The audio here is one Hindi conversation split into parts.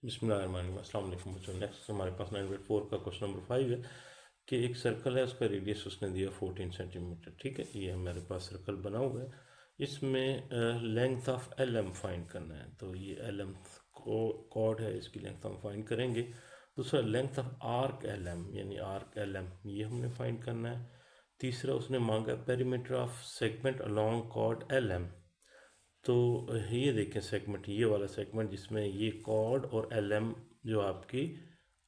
बिस्मिल्लाहिर्रहमानिर्रहीम। अस्सलाम वालेकुम बच्चों। नेक्स्ट हमारे पास 9/4 का क्वेश्चन नंबर 5 है कि एक सर्कल है, उसका रेडियस उसने दिया 14 सेंटीमीटर। ठीक है, ये हमारे पास सर्कल बना हुआ है। इसमें length of L M find करना है। तो ये एल एम कॉर्ड है, इसकी लेंथ हम फाइंड करेंगे। दूसरा length of arc L M, यानी आर्क एल एम, ये हमने फाइंड करना है। तीसरा उसने मांगा perimeter of segment along chord L M. तो ये देखें सेगमेंट, ये वाला सेगमेंट जिसमें ये कॉर्ड और एल एम जो आपकी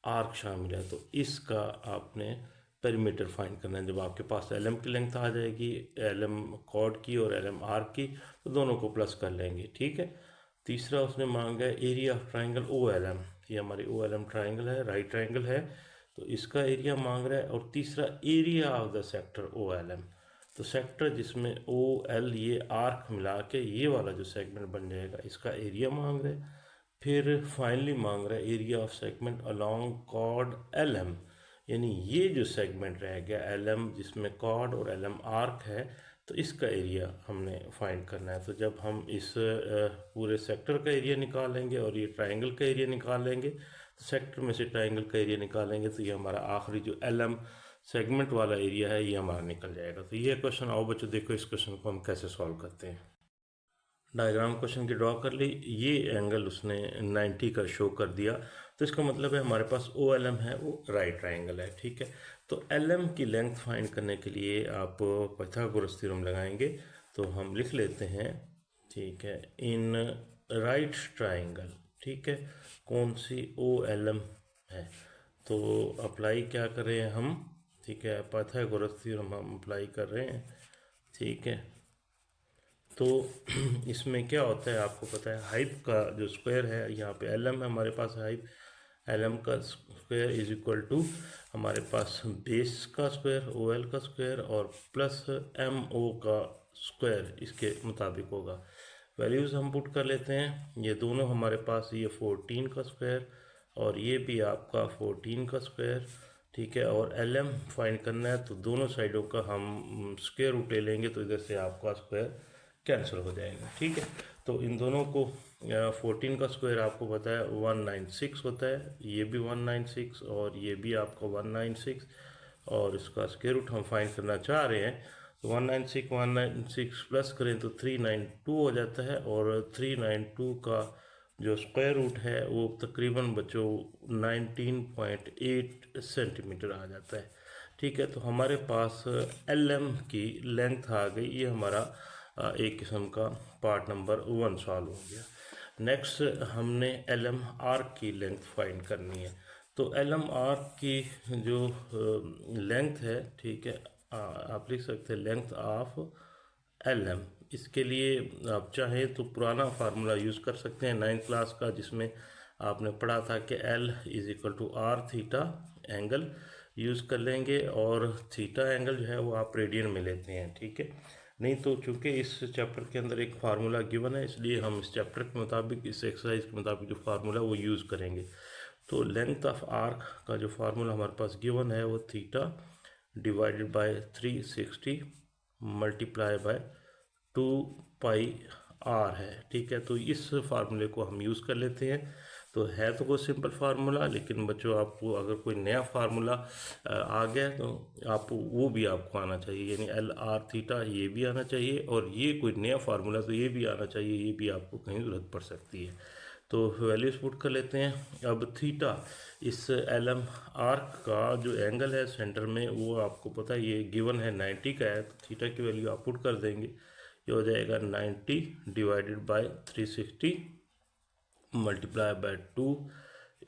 आर्क शामिल है, तो इसका आपने पेरीमीटर फाइंड करना है। जब आपके पास एल एम की लेंथ आ जाएगी, एल एम कॉर्ड की और एल एम आर्क की, तो दोनों को प्लस कर लेंगे। ठीक है। तीसरा उसने मांगा है area of triangle O L M. ये हमारी ओ एल एम ट्राइंगल है, राइट ट्राइंगल है, तो इसका एरिया मांग रहा है। और तीसरा area of the sector O L M. तो सेक्टर जिसमें ओ एल ये आर्क मिला के ये वाला जो सेगमेंट बन जाएगा, इसका एरिया मांग रहे हैं। फिर फाइनली मांग रहा है area of segment along chord L M, यानी ये जो सेगमेंट रह गया एल एम जिसमें कॉर्ड और एल एम आर्क है, तो इसका एरिया हमने फाइंड करना है। तो जब हम इस पूरे सेक्टर का एरिया निकालेंगे और ये ट्राइंगल का एरिया निकाल लेंगे, तो सेक्टर में से ट्राइंगल का एरिया निकालेंगे, तो ये हमारा आखिरी जो एल एम सेगमेंट वाला एरिया है ये हमारा निकल जाएगा। तो ये क्वेश्चन, आओ बच्चों देखो इस क्वेश्चन को हम कैसे सॉल्व करते हैं। डायग्राम क्वेश्चन की ड्रॉ कर ली। ये एंगल उसने 90 का शो कर दिया, तो इसका मतलब है हमारे पास ओ एल एम है वो राइट ट्राइंगल है। ठीक है। तो एल एम की लेंथ फाइंड करने के लिए आप पाइथागोरस थ्योरम लगाएंगे। तो हम लिख लेते हैं, ठीक है, इन राइट ट्राइंगल, ठीक है, कौन सी ओ एल एम है। तो अप्लाई क्या करें हम, ठीक है, पाइथागोरस थ्योरम हम अप्लाई कर रहे हैं। ठीक है। तो इसमें क्या होता है आपको पता है, हाइप का जो स्क्वायर है, यहाँ पे एल एम है हमारे पास, हाइप एल एम का स्क्वायर इज इक्वल टू हमारे पास बेस का स्क्वायर ओ एल का स्क्वायर और प्लस एम ओ का स्क्वायर इसके मुताबिक होगा। वैल्यूज़ हम पुट कर लेते हैं। ये दोनों हमारे पास, ये 14 का स्क्वायर और ये भी आपका 14 का स्क्वायर। ठीक है। और एल एम फाइंड करना है, तो दोनों साइडों का हम स्क्वायर रूट ले लेंगे, तो इधर से आपका स्क्वायर कैंसिल हो जाएगा। ठीक है। तो इन दोनों को 14 का स्क्वायर आपको पता है 196 होता है, ये भी 196 और ये भी आपका 196, और इसका स्क्वायर रूट हम फाइंड करना चाह रहे हैं। तो 196 प्लस करें तो 392 हो जाता है, और 392 का जो स्क्वायर रूट है वो तकरीबन बच्चों 19.8 सेंटीमीटर आ जाता है। ठीक है। तो हमारे पास एल एम की लेंथ आ गई। ये हमारा एक किस्म का पार्ट नंबर 1 सॉल्व हो गया। नेक्स्ट हमने एल एम आर्क की लेंथ फाइंड करनी है। तो एल एम आर्क की जो लेंथ है, ठीक है, आप लिख सकते हैं लेंथ ऑफ एल एम। इसके लिए आप चाहें तो पुराना फार्मूला यूज़ कर सकते हैं 9th क्लास का, जिसमें आपने पढ़ा था कि L is equal to R theta angle use कर लेंगे, और थीटा एंगल जो है वो आप रेडियन में लेते हैं। ठीक है। नहीं तो चूँकि इस चैप्टर के अंदर एक फार्मूला गिवन है, इसलिए हम इस चैप्टर के मुताबिक, इस एक्सरसाइज के मुताबिक जो फार्मूला वो यूज़ करेंगे। तो लेंथ ऑफ आर्क का जो फार्मूला हमारे पास गिवन है वो theta divided by 360 multiply by 2 pi R है। ठीक है। तो इस फार्मूले को हम यूज़ कर लेते हैं। तो है तो कोई सिंपल फार्मूला, लेकिन बच्चों आपको अगर कोई नया फार्मूला आ गया तो आप वो भी आपको आना चाहिए, यानी एल आर थीटा ये भी आना चाहिए, और ये कोई नया फार्मूला तो ये भी आना चाहिए, ये भी आपको कहीं ज़रूरत पड़ सकती है। तो वैल्यूज़ पुट कर लेते हैं। अब थीटा, इस एल एम आर्क का जो एंगल है सेंटर में, वो आपको पता है ये गिवन है 90 का है, तो थीटा की वैल्यू आप पुट कर देंगे। ये हो जाएगा 90 divided by 360 multiply by 2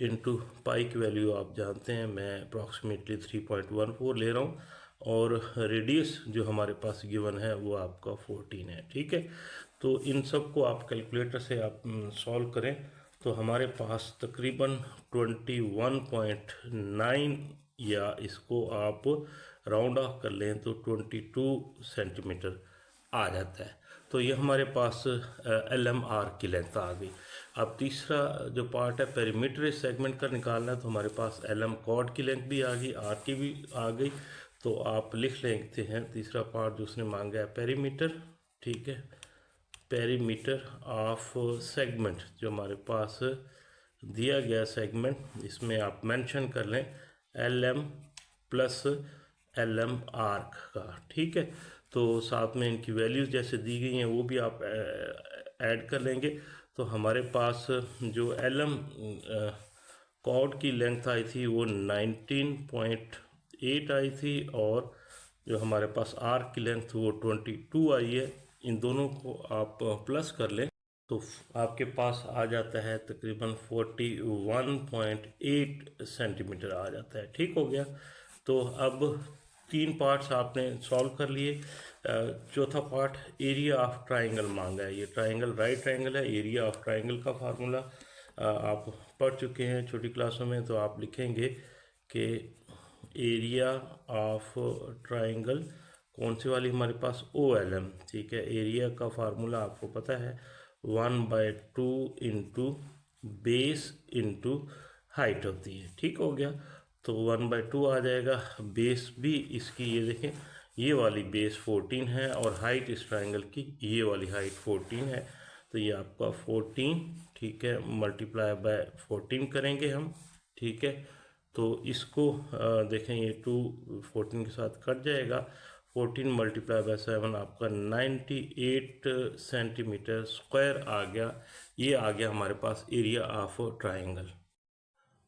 into pi की वैल्यू आप जानते हैं, मैं अप्रॉक्सीमेटली 3.14 ले रहा हूँ, और रेडियस जो हमारे पास गिवन है वो आपका 14 है। ठीक है। तो इन सब को आप कैलकुलेटर से आप सॉल्व करें, तो हमारे पास तकरीबन 21.9, या इसको आप राउंड ऑफ कर लें तो 22 सेंटीमीटर आ जाता है। तो ये हमारे पास एल एम आर की लेंथ आ गई। अब तीसरा जो पार्ट है पेरीमीटर सेगमेंट का निकालना है, तो हमारे पास एल एम कॉर्ड की लेंथ भी आ गई, आर की भी आ गई। तो आप लिख लेते हैं तीसरा पार्ट जो उसने मांगा है पेरीमीटर। ठीक है। पेरीमीटर ऑफ सेगमेंट जो हमारे पास दिया गया सेगमेंट इसमें आप मेंशन कर लें LM प्लस LM आर्क का, ठीक है। तो साथ में इनकी वैल्यूज़ जैसे दी गई हैं वो भी आप ऐड कर लेंगे। तो हमारे पास जो LM कॉर्ड की लेंथ आई थी वो 19.8 आई थी, और जो हमारे पास आर्क की लेंथ वो 22 आई है। इन दोनों को आप प्लस कर लें तो आपके पास आ जाता है तकरीबन 41.8 सेंटीमीटर आ जाता है, ठीक हो गया। तो अब 3 पार्ट्स आपने सॉल्व कर लिए। चौथा पार्ट एरिया ऑफ ट्राइंगल मांगा है। ये ट्राइंगल राइट ट्राइंगल है। एरिया ऑफ ट्राइंगल का फार्मूला आप पढ़ चुके हैं छोटी क्लासों में, तो आप लिखेंगे कि एरिया ऑफ ट्राइंगल कौन सी वाली हमारे पास OLM, ठीक है। एरिया का फार्मूला आपको पता है 1/2 इंटू बेस इंटू हाइट होती है, ठीक हो गया। तो 1/2 आ जाएगा। बेस भी इसकी ये देखें, ये वाली बेस 14 है और हाइट इस ट्राइंगल की ये वाली हाइट 14 है। तो ये आपका 14, ठीक है, मल्टीप्लाई बाय 14 करेंगे हम, ठीक है। तो इसको देखें, ये 2 14 के साथ कट जाएगा। 14 मल्टीप्लाई बाय 7 आपका 98 सेंटीमीटर स्क्वायर आ गया। ये आ गया हमारे पास एरिया ऑफ ट्राइंगल।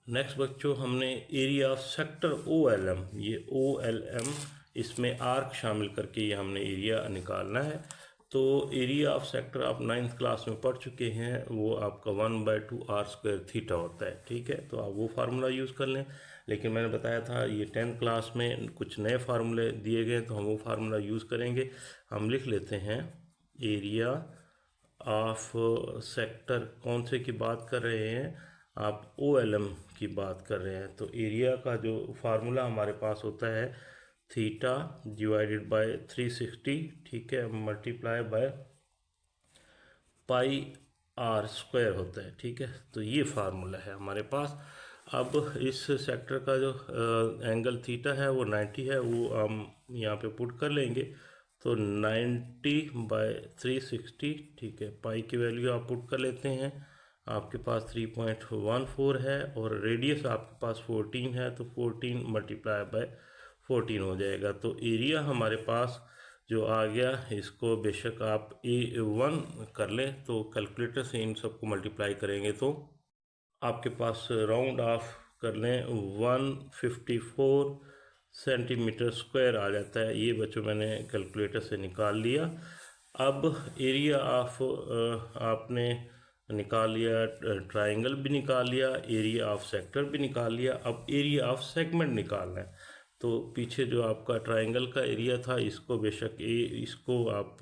नेक्स्ट बच्चों, हमने एरिया ऑफ सेक्टर OLM, ये OLM इसमें आर्क शामिल करके ये हमने एरिया निकालना है। तो एरिया ऑफ सेक्टर आप 9th क्लास में पढ़ चुके हैं, वो आपका 1/2 r² थीटा होता है, ठीक है। तो आप वो फार्मूला यूज़ कर लें। लेकिन मैंने बताया था ये 10th क्लास में कुछ नए फार्मूले दिए गए, तो हम वो फार्मूला यूज़ करेंगे। हम लिख लेते हैं एरिया ऑफ सेक्टर, कौन से की बात कर रहे हैं आप, OLM की बात कर रहे हैं। तो एरिया का जो फार्मूला हमारे पास होता है थीटा डिवाइडेड बाय 360, ठीक है, मल्टीप्लाई बाय पाई r² होता है, ठीक है। तो ये फार्मूला है हमारे पास। अब इस सेक्टर का जो एंगल थीटा है वो 90 है, वो हम यहाँ पे पुट कर लेंगे। तो 90/360, ठीक है। पाई की वैल्यू आप पुट कर लेते हैं, आपके पास 3.14 है, और रेडियस आपके पास 14 है, तो 14 मल्टीप्लाई बाय 14 हो जाएगा। तो एरिया हमारे पास जो आ गया, इसको बेशक आप A1 कर लें, तो कैलकुलेटर से इन सबको मल्टीप्लाई करेंगे तो आपके पास राउंड ऑफ कर लें 154 सेंटीमीटर स्क्वायर आ जाता है। ये बच्चों मैंने कैलकुलेटर से निकाल लिया। अब एरिया ऑफ आपने निकाल लिया, ट्राइंगल भी निकाल लिया, एरिया ऑफ सेक्टर भी निकाल लिया। अब एरिया ऑफ सेगमेंट निकालना है। तो पीछे जो आपका ट्राइंगल का एरिया था, इसको बेशक इसको आप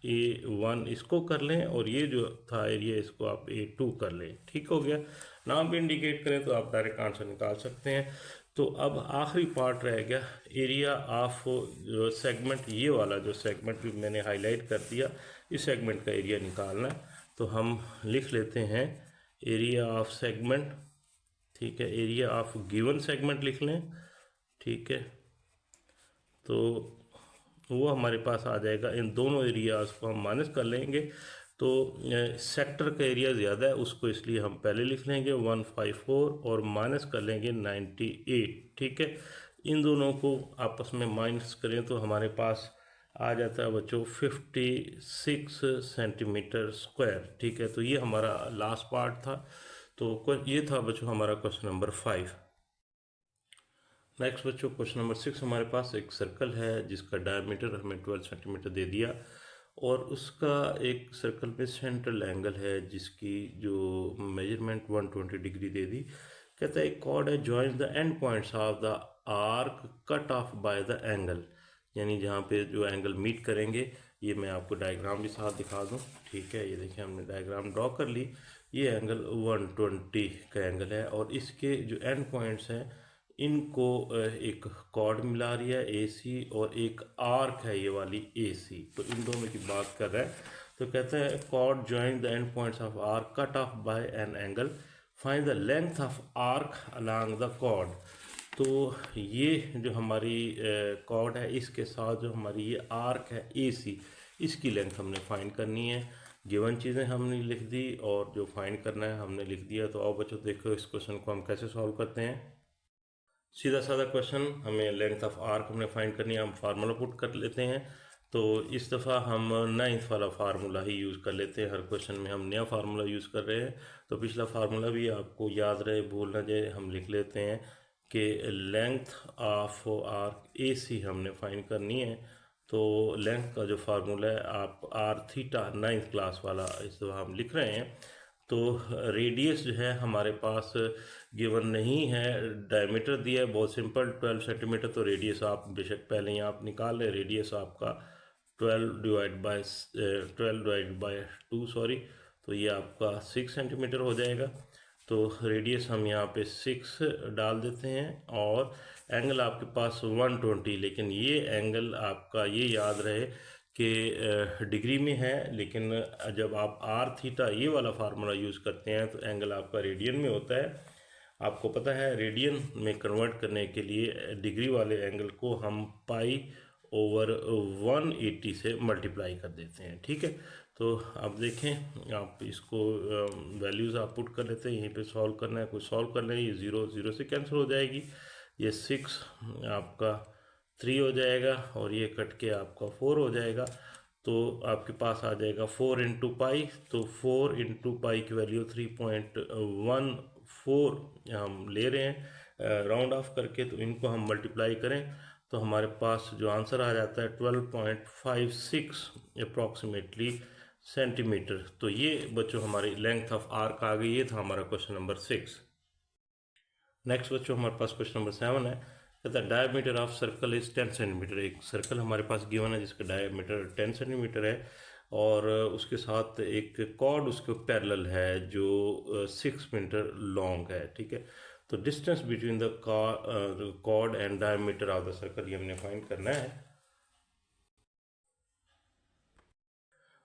A1 इसको कर लें, और ये जो था एरिया इसको आप A2 कर लें, ठीक हो गया। नाम भी इंडिकेट करें तो आप डायरेक्ट आंसर निकाल सकते हैं। तो अब आखिरी पार्ट रह गया एरिया ऑफ जो सेगमेंट, ये वाला जो सेगमेंट भी मैंने हाईलाइट कर दिया, इस सेगमेंट का एरिया निकालना है। तो हम लिख लेते हैं एरिया ऑफ सेगमेंट, ठीक है। एरिया ऑफ गिवन सेगमेंट लिख लें, ठीक है। तो वो हमारे पास आ जाएगा। इन दोनों एरियाज़ को हम माइनस कर लेंगे। तो सेक्टर का एरिया ज़्यादा है, उसको इसलिए हम पहले लिख लेंगे 154 और माइनस कर लेंगे 98, ठीक है। इन दोनों को आपस में माइनस करें तो हमारे पास आ जाता है बच्चों 56 सेंटीमीटर स्क्वायर, ठीक है। तो ये हमारा लास्ट पार्ट था। तो ये था बच्चों हमारा क्वेश्चन नंबर 5। नेक्स्ट बच्चों क्वेश्चन नंबर 6, हमारे पास एक सर्कल है जिसका डायमीटर हमें 12 सेंटीमीटर दे दिया, और उसका एक सर्कल में सेंट्रल एंगल है जिसकी जो मेजरमेंट 120 डिग्री दे दी। कहता है एक कॉर्ड है joins the end points of the arc cut off by the angle, यानी जहाँ पे जो एंगल मीट करेंगे। ये मैं आपको डायग्राम भी साथ दिखा दूँ, ठीक है। ये देखिए हमने डायग्राम ड्रॉ कर ली। ये एंगल 120 का एंगल है, और इसके जो एंड पॉइंट्स हैं इनको एक कॉर्ड मिला रही है AC, और एक आर्क है ये वाली AC। तो इन दोनों की बात कर रहा है। तो कहता है chord join the end points of arc cut off by an angle, find the length of arc along the chord. तो ये जो हमारी कॉर्ड है, इसके साथ जो हमारी ये आर्क है AC, इसकी लेंथ हमने फाइंड करनी है। गिवन चीज़ें हमने लिख दी और जो फाइंड करना है हमने लिख दिया। तो आओ बच्चों देखो इस क्वेश्चन को हम कैसे सॉल्व करते हैं। सीधा साधा क्वेश्चन, हमें लेंथ ऑफ आर्क हमने फाइंड करनी है, हम फार्मूला पुट कर लेते हैं। तो इस दफ़ा हम 9th वाला फार्मूला ही यूज़ कर लेते हैं, हर क्वेश्चन में हम नया फार्मूला यूज़ कर रहे हैं। तो पिछला फार्मूला भी आपको याद रहे, भूल ना जाए, हम लिख लेते हैं कि लेंथ ऑफ आर्क ए सी हमने फाइंड करनी है। तो लेंथ का जो फार्मूला है आप आर थीटा 9th क्लास वाला इस दफ़ा हम लिख रहे हैं। तो रेडियस जो है हमारे पास गिवन नहीं है, डायमीटर दिया है बहुत सिंपल 12 सेंटीमीटर। तो रेडियस आप बेशक पहले ही आप निकाल लें, रेडियस आपका 12 डिवाइड बाय 2 सॉरी, तो ये आपका 6 सेंटीमीटर हो जाएगा। तो रेडियस हम यहाँ पे 6 डाल देते हैं और एंगल आपके पास 120, लेकिन ये एंगल आपका ये याद रहे कि डिग्री में है, लेकिन जब आप आर थीटा ये वाला फार्मूला यूज़ करते हैं तो एंगल आपका रेडियन में होता है। आपको पता है रेडियन में कन्वर्ट करने के लिए डिग्री वाले एंगल को हम पाई ओवर 180 से मल्टीप्लाई कर देते हैं, ठीक है। तो आप देखें, आप इसको वैल्यूज़ आप पुट कर लेते हैं, यहीं पे सॉल्व करना है, कुछ सॉल्व कर लें, ये 0 0 से कैंसिल हो जाएगी, ये 6 आपका 3 हो जाएगा और ये कट के आपका 4 हो जाएगा। तो आपके पास आ जाएगा 4 इंटू पाई। तो 4 इंटू पाई की वैल्यू 3.14 हम ले रहे हैं राउंड ऑफ करके। तो इनको हम मल्टीप्लाई करें तो हमारे पास जो आंसर आ जाता है 12.56 अप्रॉक्सीमेटली सेंटीमीटर। तो ये बच्चों हमारी लेंथ ऑफ आर्क आ गई। ये था हमारा क्वेश्चन नंबर 6। नेक्स्ट बच्चों हमारे पास क्वेश्चन नंबर 7 है। कहता है diameter of circle is 10 centimetre. एक सर्कल हमारे पास गिवन है जिसका डायमीटर 10 सेंटीमीटर है और उसके साथ एक कॉर्ड उसके पैरेलल है जो 6 मीटर लॉन्ग है, ठीक है। तो distance between the chord and diameter of the circle ये हमने फाइंड करना है।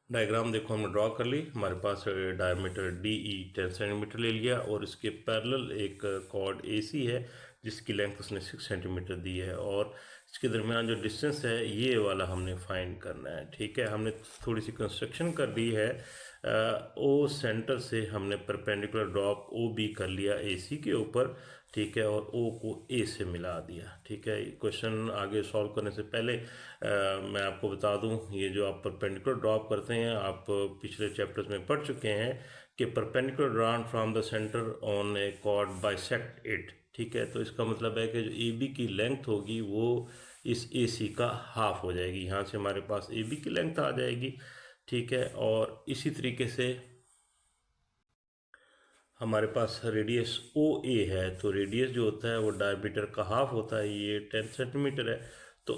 डायग्राम देखो हमने ड्रॉ कर ली। हमारे पास डायमीटर डी ई 10 सेंटीमीटर ले लिया और इसके पैरेलल एक कॉर्ड ए सी है जिसकी लेंथ उसने 6 सेंटीमीटर दी है और इसके दरमियान जो डिस्टेंस है ये वाला हमने फाइंड करना है, ठीक है। हमने थोड़ी सी कंस्ट्रक्शन कर दी है। ओ सेंटर से हमने परपेंडिकुलर ड्रॉप ओ बी कर लिया ए सी के ऊपर, ठीक है, और ओ को ए से मिला दिया, ठीक है। क्वेश्चन आगे सॉल्व करने से पहले मैं आपको बता दूं, ये जो आप परपेंडिकुलर ड्रॉप करते हैं आप पिछले चैप्टर्स में पढ़ चुके हैं कि perpendicular drawn from the centre on A cord bisect it, ठीक है। तो इसका मतलब है कि जो ए बी की लेंथ होगी वो इस ए सी का हाफ हो जाएगी। यहाँ से हमारे पास ए बी की लेंथ आ जाएगी, ठीक है। और इसी तरीके से हमारे पास रेडियस ओ ए है, तो रेडियस जो होता है वो डायमीटर का हाफ होता है, ये 10 सेंटीमीटर है। तो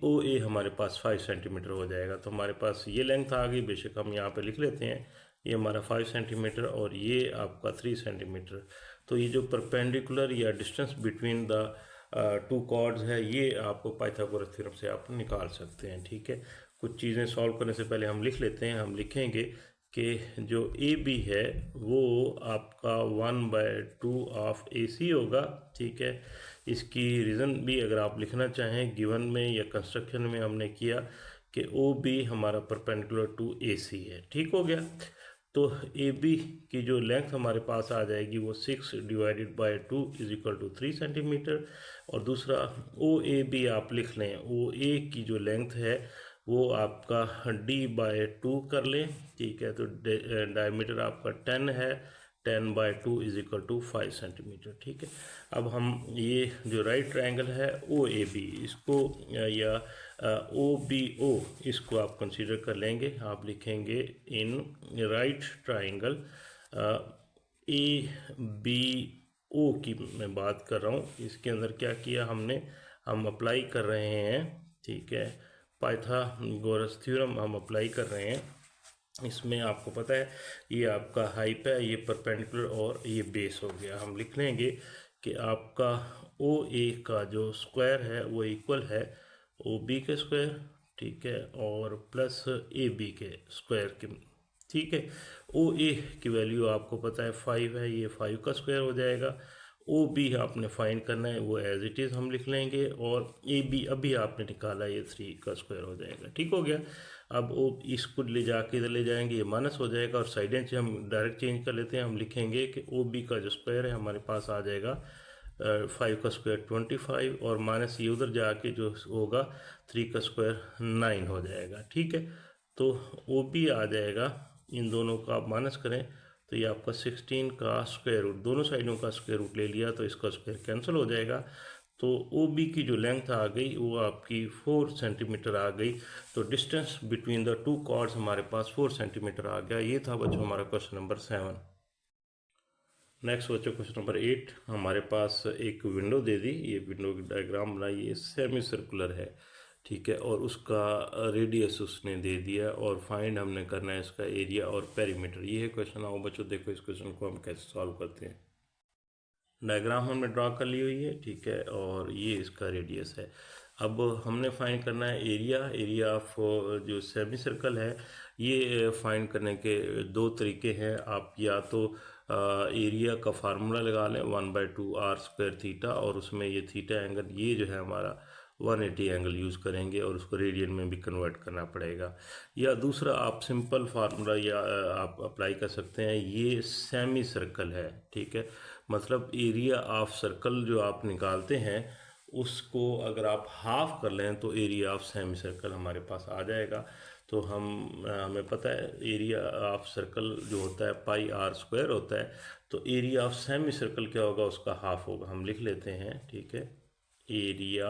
ओ ए हमारे पास 5 सेंटीमीटर हो जाएगा। तो हमारे पास ये लेंथ आ गई, बेशक हम यहाँ पे लिख लेते हैं, ये हमारा 5 सेंटीमीटर और ये आपका 3 सेंटीमीटर। तो ये जो परपेंडिकुलर या distance between the two chords है ये आपको पाइथागोरस थ्योरम से आप निकाल सकते हैं, ठीक है। कुछ चीज़ें सॉल्व करने से पहले हम लिख लेते हैं। हम लिखेंगे कि जो ए बी है वो आपका 1/2 ऑफ ए सी होगा, ठीक है। इसकी रीज़न भी अगर आप लिखना चाहें, गिवन में या कंस्ट्रक्शन में हमने किया कि ओ बी हमारा परपेंडिकुलर टू ए सी है, ठीक हो गया। तो ए बी की जो लेंथ हमारे पास आ जाएगी वो 6 divided by 2 is equal to 3 centimetre. और दूसरा ओ ए बी आप लिख लें, ओ ए की जो लेंथ है वो आपका d/2 कर लें, ठीक है। तो डायमीटर आपका 10 है, 10/2 इज इक्वल टू 5 सेंटीमीटर, ठीक है। अब हम ये जो राइट ट्रायंगल है ओ ए बी इसको या ओ बी ओ इसको आप कंसीडर कर लेंगे। आप लिखेंगे in right triangle A B O की मैं बात कर रहा हूँ। इसके अंदर क्या किया हमने, हम अप्लाई कर रहे हैं, ठीक है, पाइथागोरस थ्योरम हम अप्लाई कर रहे हैं। इसमें आपको पता है ये आपका हाइप है, ये परपेंडिकुलर और ये बेस हो गया। हम लिख लेंगे कि आपका ओ ए का जो स्क्वायर है वो इक्वल है ओ बी के स्क्वायर, ठीक है, और प्लस ए बी के स्क्वायर के, ठीक है। ओ ए की वैल्यू आपको पता है 5 है, ये 5 का स्क्वायर हो जाएगा ओ बी आपने फाइंड करना है, वो एज इट इज़ हम लिख लेंगे, और ए बी अभी आपने निकाला, ये 3 का स्क्वायर हो जाएगा। ठीक हो गया। अब ओ इसको ले जाके इधर ले जाएंगे, ये माइनस हो जाएगा, और साइडें से हम डायरेक्ट चेंज कर लेते हैं। हम लिखेंगे कि ओ बी का जो स्क्वायर है हमारे पास आ जाएगा 5 का स्क्वायर 25, और माइनस ये उधर जाके जो होगा 3 का स्क्वायर 9 हो जाएगा। ठीक है, तो ओ बी आ जाएगा, इन दोनों का आप माइनस करें तो ये आपका 16 का स्क्वायर रूट, दोनों साइडों का स्क्वायर रूट ले लिया तो इसका स्क्वायर कैंसिल हो जाएगा। तो ओ बी की जो लेंथ आ गई वो आपकी 4 सेंटीमीटर आ गई। तो distance between the two chords हमारे पास 4 सेंटीमीटर आ गया। ये था बच्चों हमारा क्वेश्चन नंबर 7। नेक्स्ट बच्चों क्वेश्चन नंबर 8, हमारे पास एक विंडो दे दी, ये विंडो की डायग्राम बनाई, ये सेमी सर्कुलर है। ठीक है, और उसका रेडियस उसने दे दिया, और फाइंड हमने करना है इसका एरिया और पेरीमीटर। ये है क्वेश्चन। आओ बच्चों देखो इस क्वेश्चन को हम कैसे सॉल्व करते हैं। डायग्राम हमने ड्रॉ कर ली हुई है, ठीक है, और ये इसका रेडियस है। अब हमने फाइंड करना है एरिया ऑफ जो सेमी सर्कल है। ये फाइंड करने के दो तरीके हैं। आप या तो एरिया का फार्मूला लगा लें 1/2 आर स्क्वायर थीटा, और उसमें ये थीटा एंगल ये जो है हमारा 180 एंगल यूज़ करेंगे, और उसको रेडियन में भी कन्वर्ट करना पड़ेगा। या दूसरा आप सिंपल फार्मूला या आप अप्लाई कर सकते हैं, ये सेमी सर्कल है। ठीक है, मतलब एरिया ऑफ सर्कल जो आप निकालते हैं उसको अगर आप हाफ कर लें तो एरिया ऑफ सेमी सर्कल हमारे पास आ जाएगा। तो हमें पता है एरिया ऑफ सर्कल जो होता है पाई आर स्क्वायर होता है, तो एरिया ऑफ सेमी सर्कल क्या होगा, उसका हाफ होगा। हम लिख लेते हैं, ठीक है, एरिया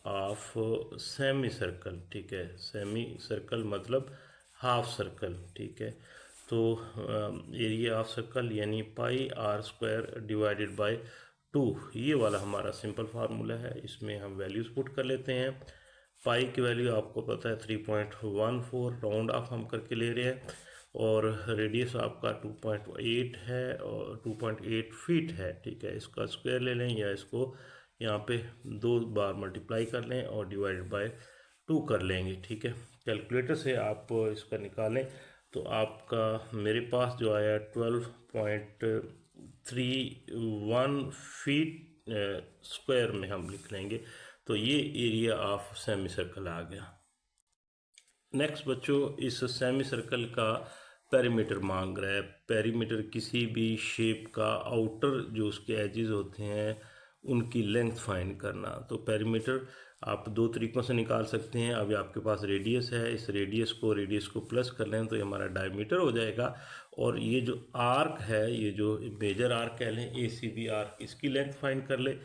ऑफ सेमी सर्कल। ठीक है, सेमी सर्कल मतलब हाफ सर्कल। ठीक है, तो एरिया ऑफ सर्कल यानी पाई आर स्क्वायर डिवाइडेड बाय 2, ये वाला हमारा सिंपल फार्मूला है। इसमें हम वैल्यूज़ पुट कर लेते हैं। पाई की वैल्यू आपको पता है 3.14, राउंड ऑफ हम करके ले रहे हैं, और रेडियस आपका 2.8 है, और 2.8 फीट है। ठीक है, इसका स्क्वायर ले लें, या इसको यहाँ पे 2 बार मल्टीप्लाई कर लें और डिवाइडेड बाय 2 कर लेंगे। ठीक है, कैलकुलेटर से आप इसका निकालें तो आपका मेरे पास जो आया 12.31 फीट स्क्वायर में हम लिख लेंगे। तो ये एरिया ऑफ सेमी सर्कल आ गया। नेक्स्ट बच्चों, इस सेमी सर्कल का पेरीमीटर मांग रहा है। पेरीमीटर किसी भी शेप का आउटर जो उसके एजेस होते हैं उनकी लेंथ फाइंड करना। तो पेरीमीटर आप दो तरीक़ों से निकाल सकते हैं। अभी आपके पास रेडियस है, इस रेडियस को प्लस कर लें तो ये हमारा डायमीटर हो जाएगा, और ये जो आर्क है, ये जो मेजर आर्क कह लें, ACB आर्क, इसकी लेंथ फाइंड कर ले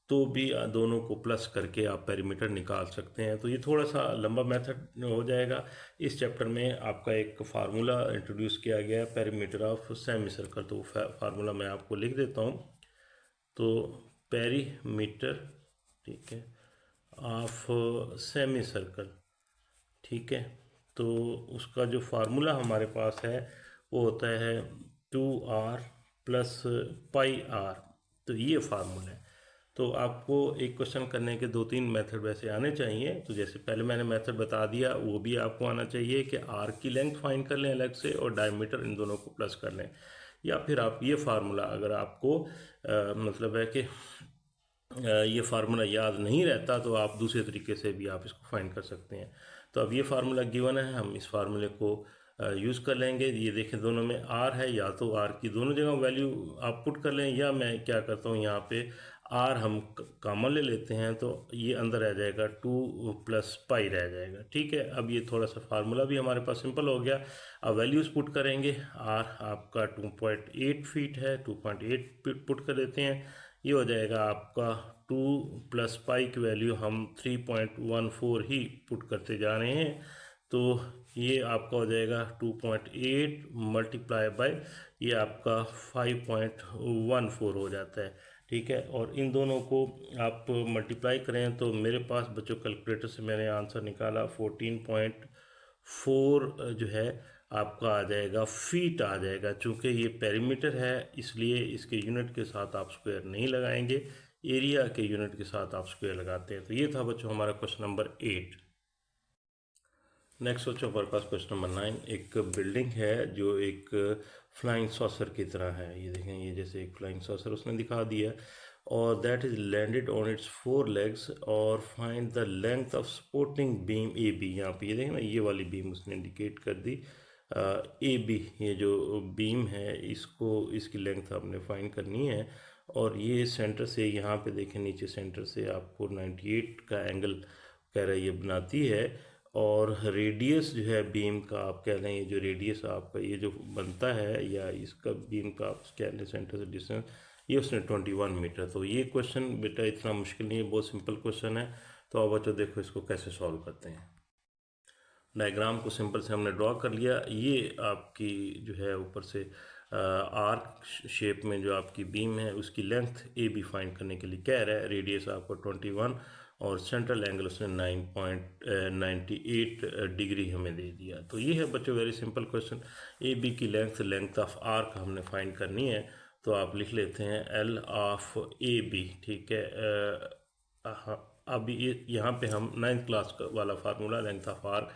तो भी दोनों को प्लस करके आप पेरीमीटर निकाल सकते हैं। तो ये थोड़ा सा लंबा मेथड हो जाएगा। इस चैप्टर में आपका एक फार्मूला इंट्रोड्यूस किया गया है पेरीमीटर ऑफ सेमी सर्कल, तो फार्मूला मैं आपको लिख देता हूँ। तो पेरीमीटर, ठीक है, ऑफ सेमी सर्कल, ठीक है, तो उसका जो फार्मूला हमारे पास है वो होता है 2r प्लस पाई आर। तो ये फार्मूला है। तो आपको एक क्वेश्चन करने के 2-3 मेथड वैसे आने चाहिए। तो जैसे पहले मैंने मेथड बता दिया, वो भी आपको आना चाहिए कि आर की लेंथ फाइंड कर लें अलग से, और डायमीटर इन दोनों को प्लस कर लें। या फिर आप ये फार्मूला, अगर आपको मतलब है कि ये फार्मूला याद नहीं रहता तो आप दूसरे तरीके से भी आप इसको फाइंड कर सकते हैं। तो अब ये फार्मूला गिवन है, हम इस फार्मूले को यूज़ कर लेंगे। ये देखें दोनों में आर है, या तो आर की दोनों जगह वैल्यू आप पुट कर लें, या मैं क्या करता हूँ यहाँ पे आर हम कॉमन ले लेते हैं, तो ये अंदर रह जाएगा 2 प्लस पाई रह जाएगा। ठीक है, अब ये थोड़ा सा फार्मूला भी हमारे पास सिंपल हो गया। अब वैल्यूज़ पुट करेंगे। आर आपका 2.8 फीट है, 2.8 पुट कर देते हैं। ये हो जाएगा आपका 2 प्लस पाई की वैल्यू हम 3.14 ही पुट करते जा रहे हैं। तो ये आपका हो जाएगा 2.8 मल्टीप्लाई बाय ये आपका 5.14 हो जाता है। ठीक है, और इन दोनों को आप मल्टीप्लाई करें तो मेरे पास बच्चों कैलकुलेटर से मैंने आंसर निकाला 14.4 जो है आपका आ जाएगा, फीट आ जाएगा। चूँकि ये पेरीमीटर है इसलिए इसके यूनिट के साथ आप स्क्वायर नहीं लगाएंगे, एरिया के यूनिट के साथ आप स्क्वायर लगाते हैं। तो ये था बच्चों हमारा क्वेश्चन नंबर 8। नेक्स्ट बच्चों हमारे पास क्वेश्चन नंबर 9, एक बिल्डिंग है जो एक फ्लाइंग सॉसर की तरह है। ये देखें, ये जैसे एक फ्लाइंग सॉसर उसने दिखा दिया। और that is landed on its 4 legs और find the length of supporting beam A B. यहाँ पे ये देखें ना, ये वाली बीम उसने इंडिकेट कर दी। ए बी, ये जो बीम है इसको, इसकी लेंथ आपने फाइंड करनी है। और ये सेंटर से, यहाँ पे देखें नीचे सेंटर से आपको 98 का एंगल कह रहा है ये बनाती है। और रेडियस जो है बीम का, आप कह रहे हैं ये जो रेडियस आपका ये जो बनता है, या इसका बीम का आप कह रहे हैं सेंटर से डिस्टेंस, ये उसने 21 मीटर। तो ये क्वेश्चन बेटा इतना मुश्किल नहीं है, बहुत सिंपल क्वेश्चन है। तो अब बच्चों देखो इसको कैसे सॉल्व करते हैं। डायग्राम को सिंपल से हमने ड्रॉ कर लिया। ये आपकी जो है ऊपर से आर्क शेप में जो आपकी बीम है उसकी लेंथ ए बी फाइंड करने के लिए कह रहा है। रेडियस आपको 21 और सेंट्रल एंगल उसने 9.98 डिग्री हमें दे दिया। तो ये है बच्चों very simple question. A B की लेंथ ऑफ आर्क हमने फाइंड करनी है। तो आप लिख लेते हैं एल ऑफ ए बी, ठीक है। अब ये यहाँ पे हम 9th क्लास वाला formula length of arc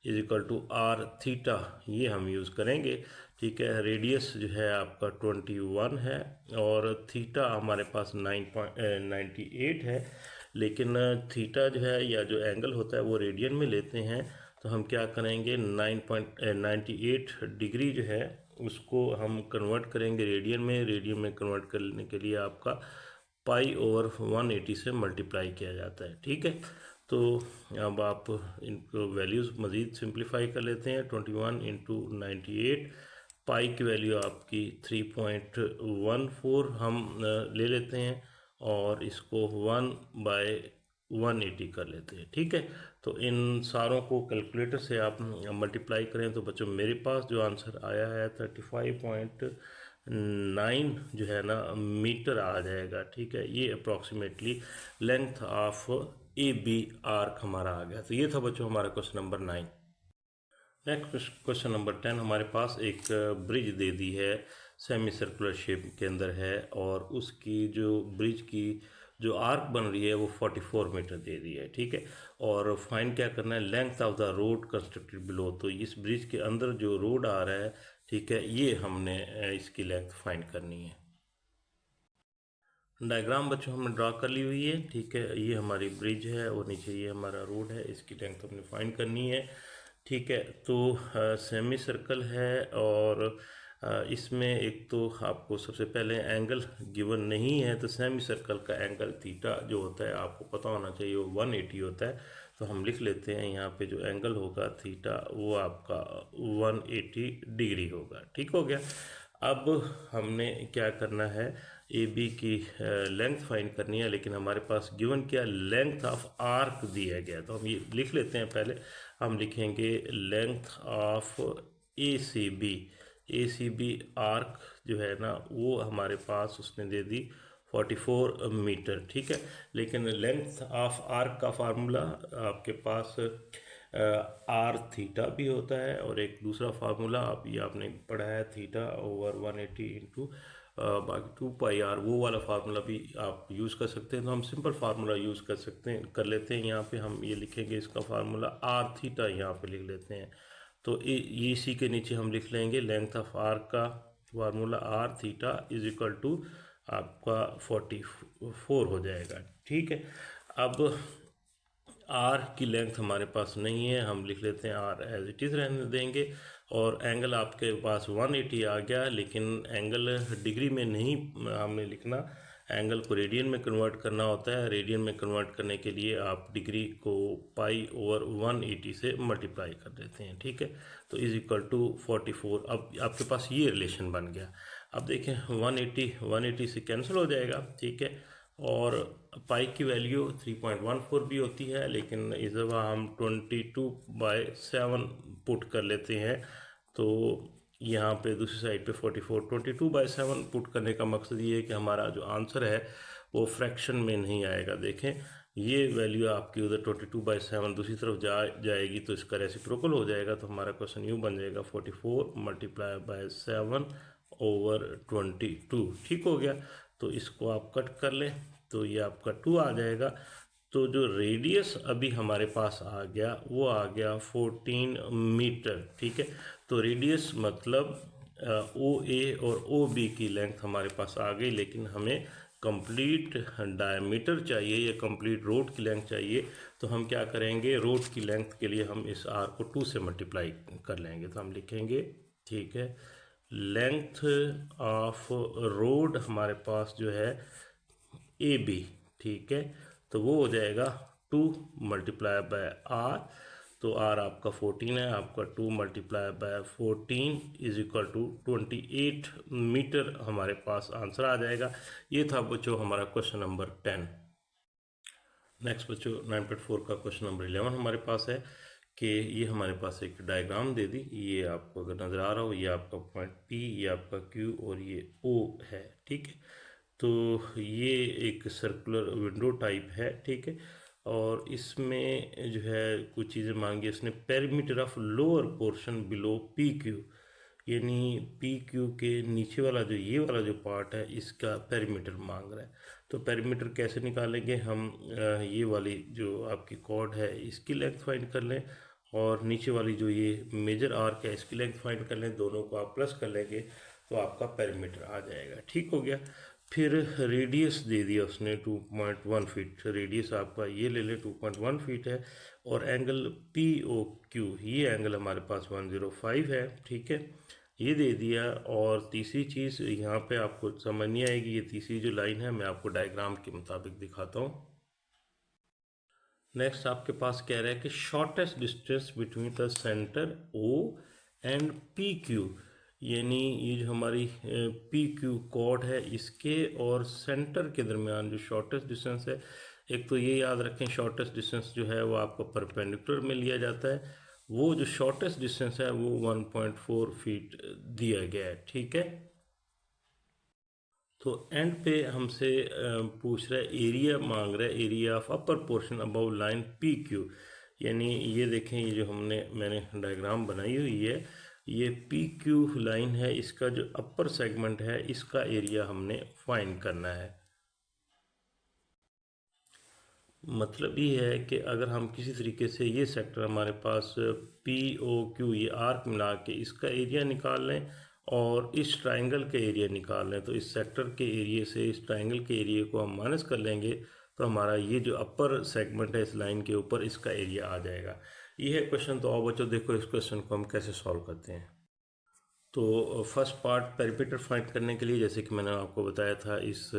is equal to R theta, ये हम यूज़ करेंगे, ठीक है। रेडियस जो है आपका 21 है और थीटा हमारे पास 9.98 है। लेकिन थीटा जो है या जो एंगल होता है वो रेडियन में लेते हैं। तो हम क्या करेंगे, 9.98 डिग्री जो है उसको हम कन्वर्ट करेंगे रेडियन में। रेडियन में कन्वर्ट करने के लिए आपका पाई ओवर 180 से मल्टीप्लाई किया जाता है, ठीक है। तो अब आप इनको वैल्यूज़ मज़ीद सिंप्लीफाई कर लेते हैं। 21 इंटू 98, पाई की वैल्यू आपकी 3.14 हम ले लेते हैं और इसको 1/180 कर लेते हैं, ठीक है। तो इन सारों को कैलकुलेटर से आप मल्टीप्लाई करें तो बच्चों मेरे पास जो आंसर आया है 35.9 जो है ना मीटर आ जाएगा, ठीक है। ये approximately length of A B arc हमारा आ गया। तो ये था बच्चों हमारा question number 9। Next question number 10, हमारे पास एक ब्रिज दे दी है, सेमी सर्कुलर शेप के अंदर है और उसकी जो ब्रिज की जो आर्क बन रही है वो 44 मीटर दे दी है, ठीक है। और फाइंड क्या करना है, length of the road constructed below. तो इस ब्रिज के अंदर जो रोड आ रहा है, ठीक है, ये हमने इसकी लेंथ फाइंड करनी है। डायग्राम बच्चों हमने ड्रा कर ली हुई है, ठीक है। ये हमारी ब्रिज है और नीचे ये हमारा रोड है, इसकी लेंथ हमने फाइंड करनी है, ठीक है। तो सेमी सर्कल है और इसमें एक तो आपको सबसे पहले एंगल गिवन नहीं है। तो सेमी सर्कल का एंगल थीटा जो होता है आपको पता होना चाहिए वो 180 होता है। तो हम लिख लेते हैं यहाँ पे जो एंगल होगा थीटा वो आपका 180 डिग्री होगा, ठीक हो गया। अब हमने क्या करना है, ए बी की लेंथ फाइंड करनी है। लेकिन हमारे पास गिवन क्या, लेंथ ऑफ आर्क दिया गया। तो हम ये लिख लेते हैं, पहले हम लिखेंगे length of A C B arc जो है ना वो हमारे पास उसने दे दी 44 मीटर, ठीक है। लेकिन लेंथ ऑफ आर्क का फार्मूला आपके पास आर थीटा भी होता है और एक दूसरा फार्मूला आप ये आपने पढ़ा है थीटा ओवर 180 इंटू बाकी 2πr, वो वाला फार्मूला भी आप यूज़ कर सकते हैं। तो हम सिंपल फार्मूला यूज़ कर लेते हैं। यहाँ पे हम ये लिखेंगे इसका फार्मूला आर थीटा, यहाँ पे लिख लेते हैं। तो ये इसी के नीचे हम लिख लेंगे लेंथ ऑफ आर्क का formula R theta is equal to आपका 44 हो जाएगा, ठीक है। अब आर की लेंथ हमारे पास नहीं है, हम लिख लेते हैं आर एज इट इज़ रहने देंगे। और एंगल आपके पास 180 आ गया, लेकिन एंगल डिग्री में नहीं हमने लिखना, एंगल को रेडियन में कन्वर्ट करना होता है। रेडियन में कन्वर्ट करने के लिए आप डिग्री को पाई ओवर 180 से मल्टीप्लाई कर देते हैं, ठीक है। तो इज इक्वल टू 44। अब आपके पास ये रिलेशन बन गया। अब देखें 180 से कैंसिल हो जाएगा, ठीक है। और पाई की वैल्यू 3.14 भी होती है, लेकिन इस दफ़ा हम 22/7 पुट कर लेते हैं। तो यहाँ पे दूसरी साइड पे 44, 22/7 पुट करने का मकसद ये है कि हमारा जो आंसर है वो फ्रैक्शन में नहीं आएगा। देखें ये वैल्यू आपकी उधर 22/7 दूसरी तरफ जाएगी तो इसका रेसिप्रोकल हो जाएगा। तो हमारा क्वेश्चन यूँ बन जाएगा 44 मल्टीप्लाई बाय 7 ओवर 22, ठीक हो गया। तो इसको आप कट कर लें तो ये आपका 2 आ जाएगा। तो जो रेडियस अभी हमारे पास आ गया वो आ गया 14 मीटर, ठीक है। तो रेडियस मतलब ओ ए और ओ बी की लेंथ हमारे पास आ गई, लेकिन हमें कंप्लीट डायमीटर चाहिए या कंप्लीट रोड की लेंथ चाहिए। तो हम क्या करेंगे, रोड की लेंथ के लिए हम इस आर को 2 से मल्टीप्लाई कर लेंगे। तो हम लिखेंगे, ठीक है, लेंथ ऑफ रोड हमारे पास जो है ए बी, ठीक है, तो वो हो जाएगा 2 मल्टीप्लाई बाय आर। तो आर आपका 14 है, आपका 2 multiply by 14 is equal to 28 metre हमारे पास आंसर आ जाएगा। ये था बच्चों हमारा क्वेश्चन नंबर 10। नेक्स्ट बच्चों 9.4 का क्वेश्चन नंबर 11 हमारे पास है कि ये हमारे पास एक डायग्राम दे दी। ये आपको अगर नज़र आ रहा हो, ये आपका पॉइंट पी, ये आपका क्यू और ये ओ है, ठीक है। तो ये एक सर्कुलर विंडो टाइप है, ठीक है, और इसमें जो है कुछ चीज़ें मांगी इसने। Perimeter of lower portion below P Q, यानी पी क्यू के नीचे वाला जो ये वाला जो पार्ट है इसका पेरीमीटर मांग रहा है। तो पेरीमीटर कैसे निकालेंगे हम, ये वाली जो आपकी कॉर्ड है इसकी लेंथ फाइंड कर लें, और नीचे वाली जो ये मेजर आर्क है इसकी लेंथ फाइंड कर लें। दोनों को आप प्लस कर लेंगे तो आपका पेरीमीटर आ जाएगा, ठीक हो गया। फिर रेडियस दे दिया उसने 2.1 फीट, रेडियस आपका ये ले लें 2.1 फीट है, और एंगल पी ओ क्यू, ये एंगल हमारे पास 105 है, ठीक है, ये दे दिया। और तीसरी चीज़ यहाँ पे आपको समझ नहीं आएगी, ये तीसरी जो लाइन है मैं आपको डायग्राम के मुताबिक दिखाता हूँ। नेक्स्ट आपके पास कह रहा है कि shortest distance between the centre O and P Q, यानी ये जो हमारी पी क्यू कॉर्ड है इसके और सेंटर के दरमियान जो शॉर्टेस्ट डिस्टेंस है। एक तो ये याद रखें, शॉर्टेस्ट डिस्टेंस जो है वो आपका परपेंडिकुलर में लिया जाता है। वो जो शॉर्टेस्ट डिस्टेंस है वो 1.4 फीट दिया गया है, ठीक है। तो एंड पे हमसे पूछ रहा है, एरिया मांग रहा है, area of upper portion above line P Q, यानी ये देखें, ये जो मैंने डायग्राम बनाई हुई है, ये पी क्यू लाइन है, इसका जो अपर सेगमेंट है इसका एरिया हमने फाइंड करना है। मतलब ये है कि अगर हम किसी तरीके से ये सेक्टर हमारे पास पी ओ क्यू ये आर्क मिला के इसका एरिया निकाल लें और इस ट्राइंगल के एरिया निकाल लें, तो इस सेक्टर के एरिया से इस ट्राइंगल के एरिया को हम माइनस कर लेंगे, तो हमारा ये जो अपर सेगमेंट है इस लाइन के ऊपर इसका एरिया आ जाएगा। ये है क्वेश्चन। तो आओ बच्चों देखो इस क्वेश्चन को हम कैसे सॉल्व करते हैं। तो फर्स्ट पार्ट पेरीमीटर फाइंड करने के लिए, जैसे कि मैंने आपको बताया था, इस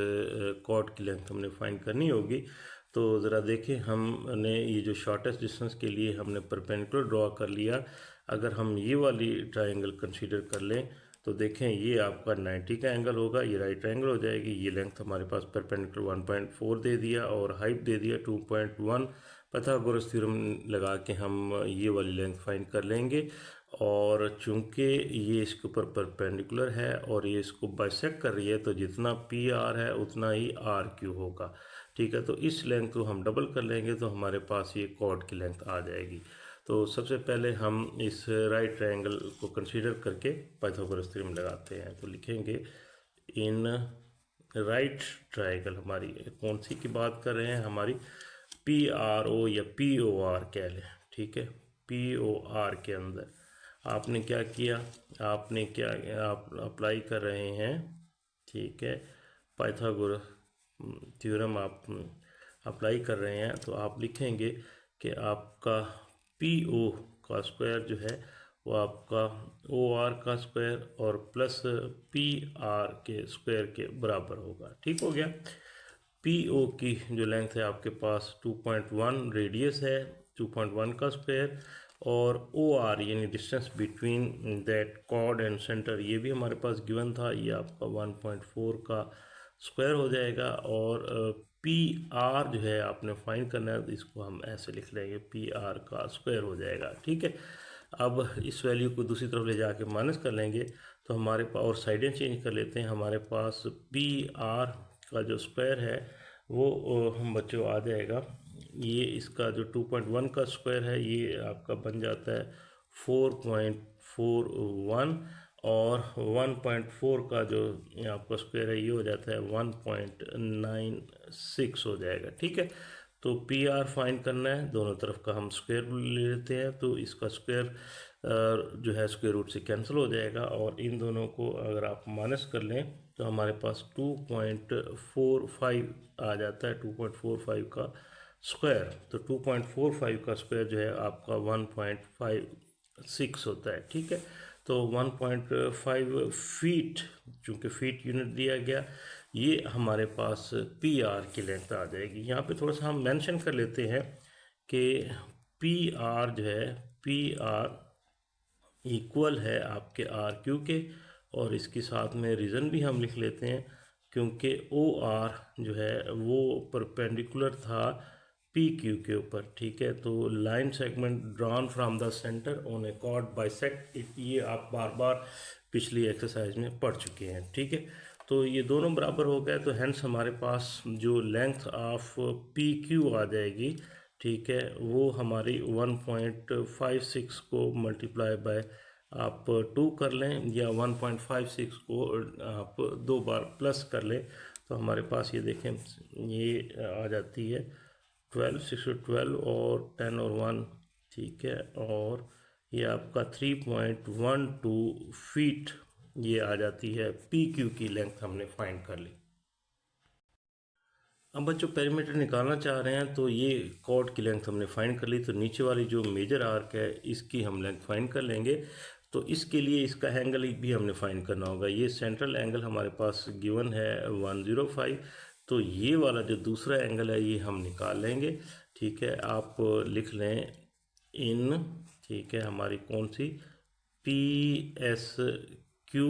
कॉर्ड की लेंथ हमने फाइंड करनी होगी। तो ज़रा देखें, हमने ये जो शॉर्टेस्ट डिस्टेंस के लिए हमने परपेंडिकुलर ड्रॉ कर लिया। अगर हम ये वाली ट्रायंगल कंसीडर कर लें तो देखें ये आपका 90 का एंगल होगा, ये राइट ट्रायंगल हो जाएगी। ये लेंथ हमारे पास परपेंडिकुलर 1.4 दे दिया और हाइट दे दिया 2.1। पाइथागोरस थ्योरम लगा के हम ये वाली लेंथ फाइंड कर लेंगे। और चूंकि ये इसके ऊपर परपेंडिकुलर है और ये इसको बाइसेक्ट कर रही है, तो जितना पी आर है उतना ही आर क्यू होगा, ठीक है। तो इस लेंथ को हम डबल कर लेंगे तो हमारे पास ये कॉर्ड की लेंथ आ जाएगी। तो सबसे पहले हम इस राइट ट्रायंगल को कंसीडर करके पाइथागोरस थ्योरम लगाते हैं। तो लिखेंगे, इन राइट ट्रायंगल, हमारी कौन सी की बात कर रहे हैं, हमारी पी आर ओ या पी ओ आर कह लें, ठीक है। पी ओ आर के अंदर आपने क्या किया, आप अप्लाई कर रहे हैं, ठीक है, पाइथागोरस थ्योरम आप अप्लाई कर रहे हैं। तो आप लिखेंगे कि आपका पी ओ का स्क्वायर जो है वो आपका ओ आर का स्क्वायर और प्लस पी आर के स्क्वायर के बराबर होगा, ठीक हो गया। पी ओ की जो लेंथ है आपके पास 2.1 रेडियस है, 2.1 का स्क्वायर, और ओ आर यानी distance between that chord and centre ये भी हमारे पास गिवन था, ये आपका 1.4 का स्क्वायर हो जाएगा। और पी आर जो है आपने फाइंड करना है, तो इसको हम ऐसे लिख लेंगे, पी आर का स्क्वायर हो जाएगा, ठीक है। अब इस वैल्यू को दूसरी तरफ ले जाके माइनस कर लेंगे तो हमारे पास, और साइडें चेंज कर लेते हैं, हमारे पास पी आर का जो स्क्वायर है वो हम बच्चों आ जाएगा, ये इसका जो 2.1 का स्क्वायर है ये आपका बन जाता है 4.41, और 1.4 का जो आपका स्क्वायर है ये हो जाता है 1.96 हो जाएगा, ठीक है। तो पी आर फाइंड करना है, दोनों तरफ का हम स्क्वायर ले लेते हैं। तो इसका स्क्वायर जो है स्क्वायर रूट से कैंसिल हो जाएगा, और इन दोनों को अगर आप माइनस कर लें तो हमारे पास 2.45 आ जाता है, 2.45 का स्क्वायर। तो 2.45 का स्क्वायर जो है आपका 1.56 होता है, ठीक है। तो 1.5 फीट, चूँकि फीट यूनिट दिया गया, ये हमारे पास पी आर की लेंथ आ जाएगी। यहाँ पे थोड़ा सा हम मेंशन कर लेते हैं कि पी आर जो है, पी आर इक्वल है आपके आर क्यू के, और इसके साथ में रीज़न भी हम लिख लेते हैं क्योंकि ओ आर जो है वो परपेंडिकुलर था पी क्यू के ऊपर, ठीक है। तो line segment drawn from the centre on A cord bisect it, ये आप बार बार पिछली एक्सरसाइज में पढ़ चुके हैं, ठीक है। तो ये दोनों बराबर हो गए, तो हैंस हमारे पास जो लेंथ ऑफ पी क्यू आ जाएगी, ठीक है, वो हमारी 1.56 को मल्टीप्लाई बाय आप 2 कर लें, या 1.56 को आप 2 बार प्लस कर लें, तो हमारे पास ये देखें ये आ जाती है 12, 6 12 और 10 और 1, ठीक है। और ये आपका 3.12 फीट ये आ जाती है, पी क्यू की लेंथ हमने फाइंड कर ली। अब बच्चों पेरीमीटर निकालना चाह रहे हैं, तो ये कॉर्ड की लेंथ हमने फाइंड कर ली, तो नीचे वाली जो मेजर आर्क है इसकी हम लेंथ फाइंड कर लेंगे। तो इसके लिए इसका एंगल भी हमने फाइंड करना होगा। ये सेंट्रल एंगल हमारे पास गिवन है 105, तो ये वाला जो दूसरा एंगल है ये हम निकाल लेंगे, ठीक है। आप लिख लें इन, ठीक है, हमारी कौन सी पी एस क्यू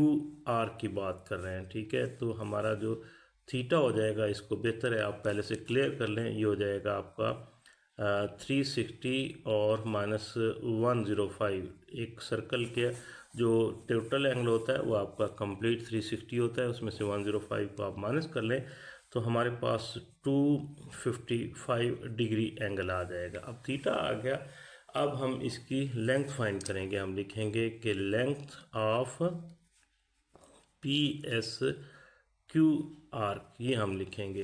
आर की बात कर रहे हैं, ठीक है। तो हमारा जो थीटा हो जाएगा, इसको बेहतर है आप पहले से क्लियर कर लें, ये हो जाएगा आपका 360 और -105। एक सर्कल के जो टोटल एंगल होता है वो आपका कंप्लीट 360 होता है, उसमें से 105 को आप माइनस कर लें तो हमारे पास 255 डिग्री एंगल आ जाएगा। अब थीटा आ गया, अब हम इसकी लेंथ फाइंड करेंगे। हम लिखेंगे कि length of P S Q are, ये हम लिखेंगे।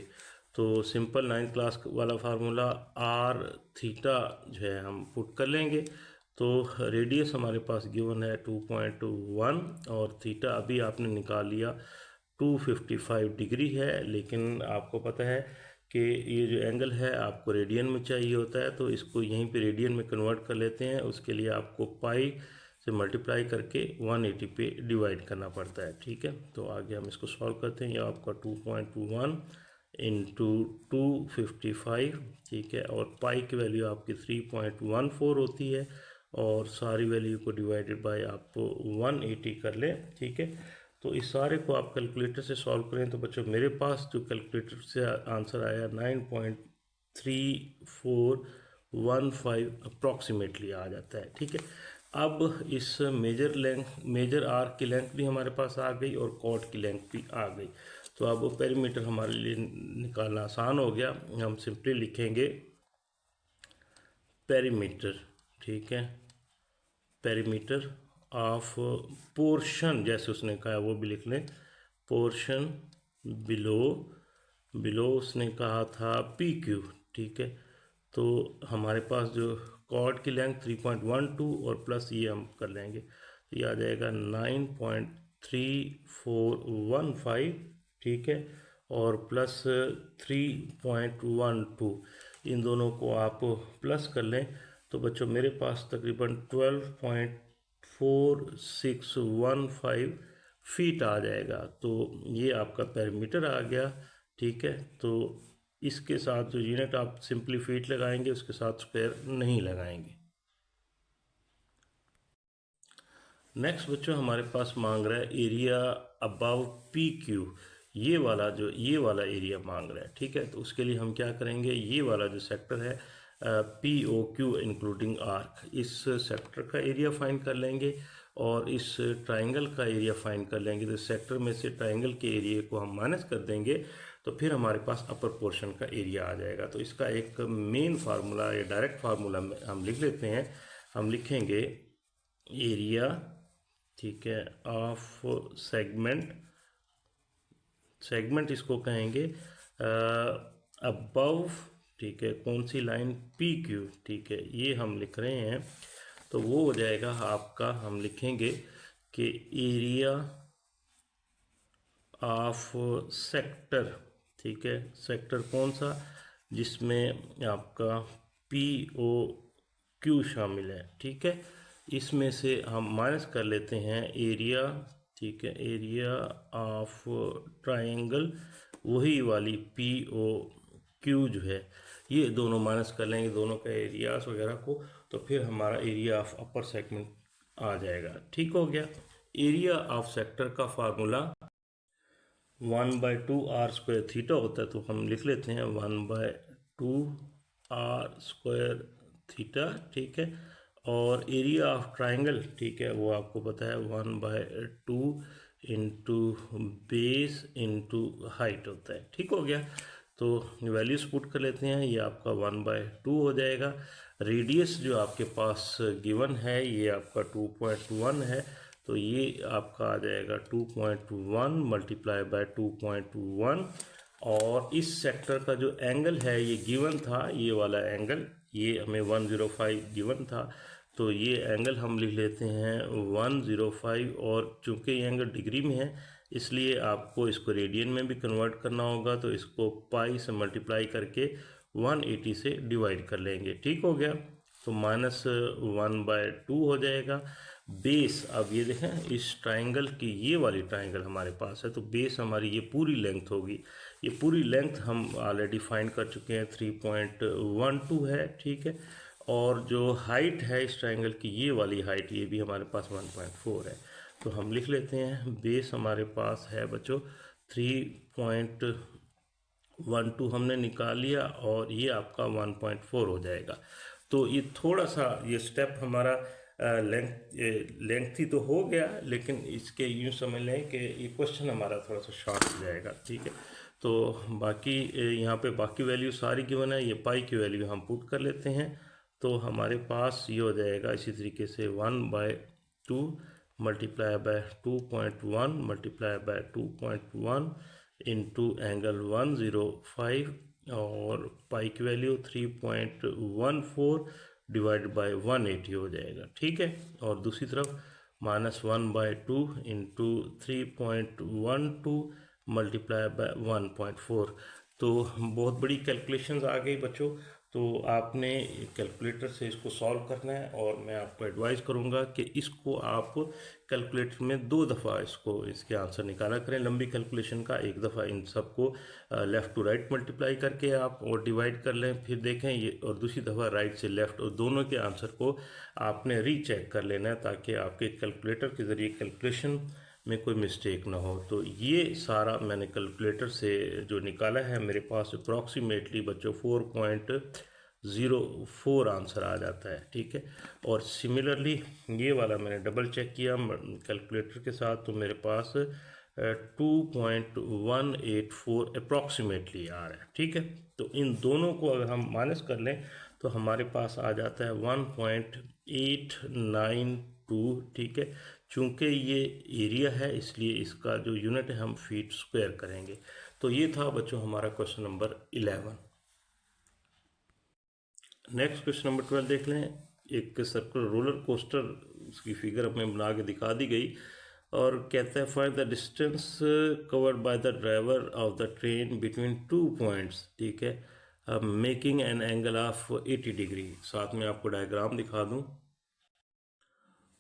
तो सिंपल 9th क्लास वाला फार्मूला आर थीटा जो है हम पुट कर लेंगे। तो रेडियस हमारे पास गिवन है 2.1 और थीटा अभी आपने निकाल लिया 255 डिग्री है। लेकिन आपको पता है कि ये जो एंगल है आपको रेडियन में चाहिए होता है, तो इसको यहीं पे रेडियन में कन्वर्ट कर लेते हैं। उसके लिए आपको पाई से मल्टीप्लाई करके 180 पे डिवाइड करना पड़ता है, ठीक है। तो आगे हम इसको सॉल्व करते हैं। ये आपका 2.21 इंटू 255, ठीक है, और पाई की वैल्यू आपकी 3.14 होती है, और सारी वैल्यू को डिवाइडेड बाय आप 180 कर लें, ठीक है। तो इस सारे को आप कैलकुलेटर से सॉल्व करें तो बच्चों मेरे पास जो कैलकुलेटर से आंसर आया 9.3415 अप्रॉक्सीमेटली आ जाता है, ठीक है। अब इस मेजर आर्क की लेंथ भी हमारे पास आ गई और कॉर्ड की लेंथ भी आ गई। तो अब पेरीमीटर हमारे लिए निकालना आसान हो गया। हम सिंपली लिखेंगे पेरीमीटर, ठीक है, पेरीमीटर ऑफ पोर्शन, जैसे उसने कहा वो भी लिख लें, पोर्शन बिलो उसने कहा था पी क्यू, ठीक है। तो हमारे पास जो कॉर्ड की लेंथ 3.12 और प्लस ये हम कर लेंगे तो ये आ जाएगा 9.3415, ठीक है, और प्लस 3.12, इन दोनों को आप प्लस कर लें तो बच्चों मेरे पास तकरीबन 12.4615 फीट आ जाएगा। तो ये आपका पेरीमीटर आ गया, ठीक है। तो इसके साथ जो यूनिट आप सिंपली फीट लगाएंगे उसके साथ स्क्वायर नहीं लगाएंगे। नेक्स्ट बच्चों हमारे पास मांग रहा है एरिया अबव पी क्यू, ये वाला एरिया मांग रहा है, ठीक है। तो उसके लिए हम क्या करेंगे, ये वाला जो सेक्टर है P O Q including arc, इस सेक्टर का एरिया फाइंड कर लेंगे और इस ट्राइंगल का एरिया फाइंड कर लेंगे। तो सेक्टर में से ट्राइंगल के एरिया को हम माइनस कर देंगे तो फिर हमारे पास अपर पोर्शन का एरिया आ जाएगा। तो इसका एक मेन फार्मूला या डायरेक्ट फार्मूला हम लिख लेते हैं। हम लिखेंगे एरिया, ठीक है, ऑफ सेगमेंट इसको कहेंगे अबव, ठीक है, कौन सी लाइन पी क्यू, ठीक है, ये हम लिख रहे हैं। तो वो हो जाएगा आपका, हम लिखेंगे कि एरिया ऑफ सेक्टर, ठीक है, सेक्टर कौन सा, जिसमें आपका पी ओ क्यू शामिल है, ठीक है। इसमें से हम माइनस कर लेते हैं एरिया, ठीक है, एरिया ऑफ ट्रायंगल, वही वाली पी ओ क्यू जो है, ये दोनों माइनस कर लेंगे दोनों का एरियाज वगैरह को, तो फिर हमारा एरिया ऑफ अपर सेगमेंट आ जाएगा। ठीक हो गया। एरिया ऑफ सेक्टर का फार्मूला 1/2r² थीटा होता है, तो हम लिख लेते हैं 1/2r² थीटा, ठीक है। और एरिया ऑफ ट्राइंगल, ठीक है, वो आपको पता है 1/2 इंटू बेस इंटू हाइट होता है। ठीक हो गया। तो वैल्यूज पुट कर लेते हैं, ये आपका 1/2 हो जाएगा। रेडियस जो आपके पास गिवन है ये आपका 2.1 है, तो ये आपका आ जाएगा 2.1 मल्टीप्लाई बाय 2.1। और इस सेक्टर का जो एंगल है ये गिवन था, ये वाला एंगल, ये हमें 105 गिवन था, तो ये एंगल हम लिख लेते हैं 105। और चूंकि ये एंगल डिग्री में है इसलिए आपको इसको रेडियन में भी कन्वर्ट करना होगा, तो इसको पाई से मल्टीप्लाई करके 180 से डिवाइड कर लेंगे। ठीक हो गया। तो -1/2 हो जाएगा। बेस, अब ये देखें इस ट्राइंगल की, ये वाली ट्राइंगल हमारे पास है, तो बेस हमारी ये पूरी लेंथ होगी। ये पूरी लेंथ हम ऑलरेडी फाइंड कर चुके हैं, 3.12 है, ठीक है। और जो हाइट है इस ट्राइंगल की, ये वाली हाइट, ये भी हमारे पास 1.4 है। तो हम लिख लेते हैं बेस हमारे पास है बच्चों 3.12 हमने निकाल लिया, और ये आपका 1.4 हो जाएगा। तो ये थोड़ा सा ये स्टेप हमारा लेंथी तो हो गया, लेकिन इसके यूँ समझ लें कि ये क्वेश्चन हमारा थोड़ा सा शॉर्ट हो जाएगा, ठीक है। तो बाकी यहाँ पे बाकी वैल्यू सारी गिवन है, ये पाई की वैल्यू हम पुट कर लेते हैं, तो हमारे पास ये हो जाएगा इसी तरीके से 1/2 multiply by 2.1 multiply by 2.1 into angle 105, और पाई की वैल्यू 3.14 डिवाइड बाय 180 हो जाएगा, ठीक है। और दूसरी तरफ -1/2 इंटू 3.12 मल्टीप्लाई बाय 1.4। तो बहुत बड़ी कैलकुलेशंस आ गई बच्चों, तो आपने कैलकुलेटर से इसको सॉल्व करना है, और मैं आपको एडवाइस करूंगा कि इसको आप कैलकुलेटर में 2 दफ़ा इसके आंसर निकाला करें। लंबी कैलकुलेशन का एक दफ़ा इन सबको लेफ़्ट टू राइट मल्टीप्लाई करके आप और डिवाइड कर लें, फिर देखें ये, और दूसरी दफ़ा राइट से लेफ़्ट, और दोनों के आंसर को आपने रीचेक कर लेना है, ताकि आपके कैलकुलेटर के ज़रिए कैलकुलेशन में कोई मिस्टेक ना हो। तो ये सारा मैंने कैलकुलेटर से जो निकाला है, मेरे पास अप्रॉक्सीमेटली बच्चों 4.04 आंसर आ जाता है, ठीक है। और सिमिलरली ये वाला मैंने डबल चेक किया कैलकुलेटर के साथ, तो मेरे पास 2.184 अप्रॉक्सीमेटली आ रहा है, ठीक है। तो इन दोनों को अगर हम माइनस कर लें तो हमारे पास आ जाता है 1.892, ठीक है। चूंकि ये एरिया है इसलिए इसका जो यूनिट है हम फीट स्क्वायर करेंगे। तो ये था बच्चों हमारा question number 11। Next question number 12 देख लें। एक सर्कुलर रोलर कोस्टर, उसकी फिगर हमें बना के दिखा दी गई, और कहता है find the distance covered by the driver of the train between 2 points, ठीक है, making an angle of 80 degree. साथ में आपको डायग्राम दिखा दूं।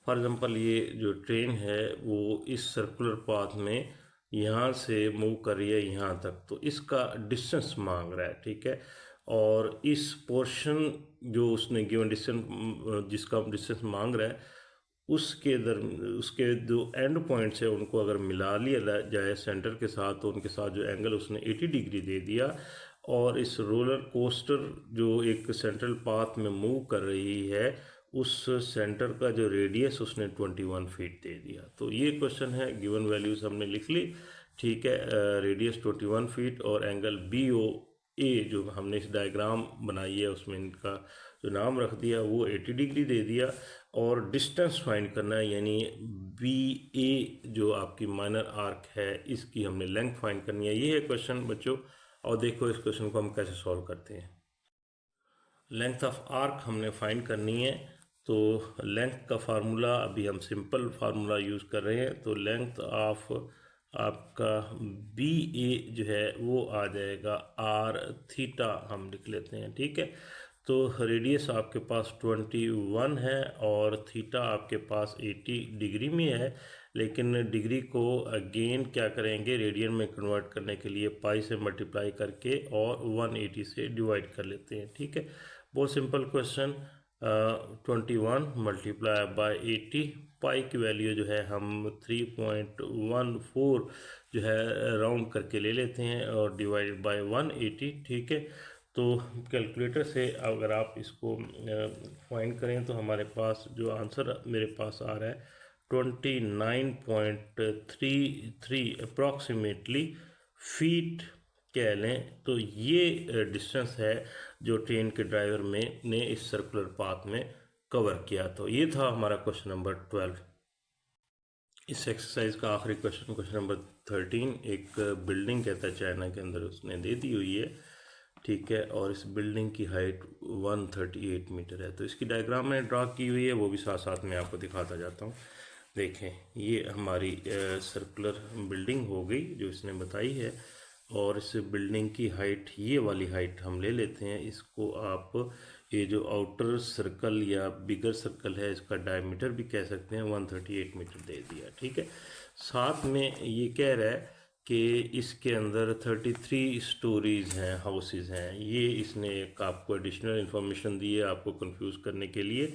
फॉर एग्जांपल ये जो ट्रेन है वो इस सर्कुलर पाथ में यहाँ से मूव कर रही है यहाँ तक, तो इसका डिस्टेंस मांग रहा है, ठीक है। और इस पोर्शन जो उसने गिवन डिस्टेंस, जिसका डिस्टेंस मांग रहा है, उसके जो एंड पॉइंट्स है उनको अगर मिला लिया जाए सेंटर के साथ, तो उनके साथ जो एंगल उसने 80 डिग्री दे दिया। और इस रोलर कोस्टर जो एक सेंट्रल पाथ में मूव कर रही है, उस सेंटर का जो रेडियस उसने 21 फीट दे दिया। तो ये क्वेश्चन है, गिवन वैल्यूज हमने लिख ली, ठीक है। रेडियस 21 फीट और एंगल BOA जो हमने इस डायग्राम बनाई है उसमें इनका जो नाम रख दिया वो 80 डिग्री दे दिया। और डिस्टेंस फाइंड करना है, यानी BA जो आपकी माइनर आर्क है इसकी हमने लेंथ फाइंड करनी है। ये है क्वेश्चन बच्चों, और देखो इस क्वेश्चन को हम कैसे सॉल्व करते हैं। लेंथ ऑफ आर्क हमने फाइंड करनी है, तो लेंथ का फार्मूला अभी हम सिंपल फार्मूला यूज़ कर रहे हैं। तो लेंथ ऑफ आपका बी ए जो है वो आ जाएगा आर थीटा, हम लिख लेते हैं, ठीक है। तो रेडियस आपके पास 21 है और थीटा आपके पास 80 डिग्री में है, लेकिन डिग्री को अगेन क्या करेंगे, रेडियन में कन्वर्ट करने के लिए पाई से मल्टीप्लाई करके और 180 से डिवाइड कर लेते हैं, ठीक है। बहुत सिंपल क्वेश्चन। 21 मल्टीप्लाई बाय 80, पाई की वैल्यू जो है हम 3.14 जो है राउंड करके ले लेते हैं और डिवाइडेड बाय 180, ठीक है। तो कैलकुलेटर से अगर आप इसको फाइंड करें तो हमारे पास जो आंसर मेरे पास आ रहा है 29.33 अप्रॉक्सीमेटली फीट कह लें। तो ये डिस्टेंस है जो ट्रेन के ड्राइवर ने इस सर्कुलर पाथ में कवर किया। तो ये था हमारा क्वेश्चन नंबर 12। इस एक्सरसाइज का आखिरी क्वेश्चन, क्वेश्चन नंबर 13, एक बिल्डिंग कहता है चाइना के अंदर उसने दे दी हुई है, ठीक है, और इस बिल्डिंग की हाइट 138 मीटर है। तो इसकी डायग्राम मैंने ड्रा की हुई है, वो भी साथ साथ में आपको दिखाता जाता हूँ। देखें, ये हमारी सर्कुलर बिल्डिंग हो गई जो इसने बताई है, और इस बिल्डिंग की हाइट, ये वाली हाइट हम ले लेते हैं। इसको आप ये जो आउटर सर्कल या बिगर सर्कल है इसका डायमीटर भी कह सकते हैं, 138 मीटर दे दिया, ठीक है। साथ में ये कह रहा है कि इसके अंदर 33 स्टोरीज हैं, हाउसेस हैं। ये इसने एक आपको एडिशनल इन्फॉर्मेशन दी है आपको कंफ्यूज करने के लिए,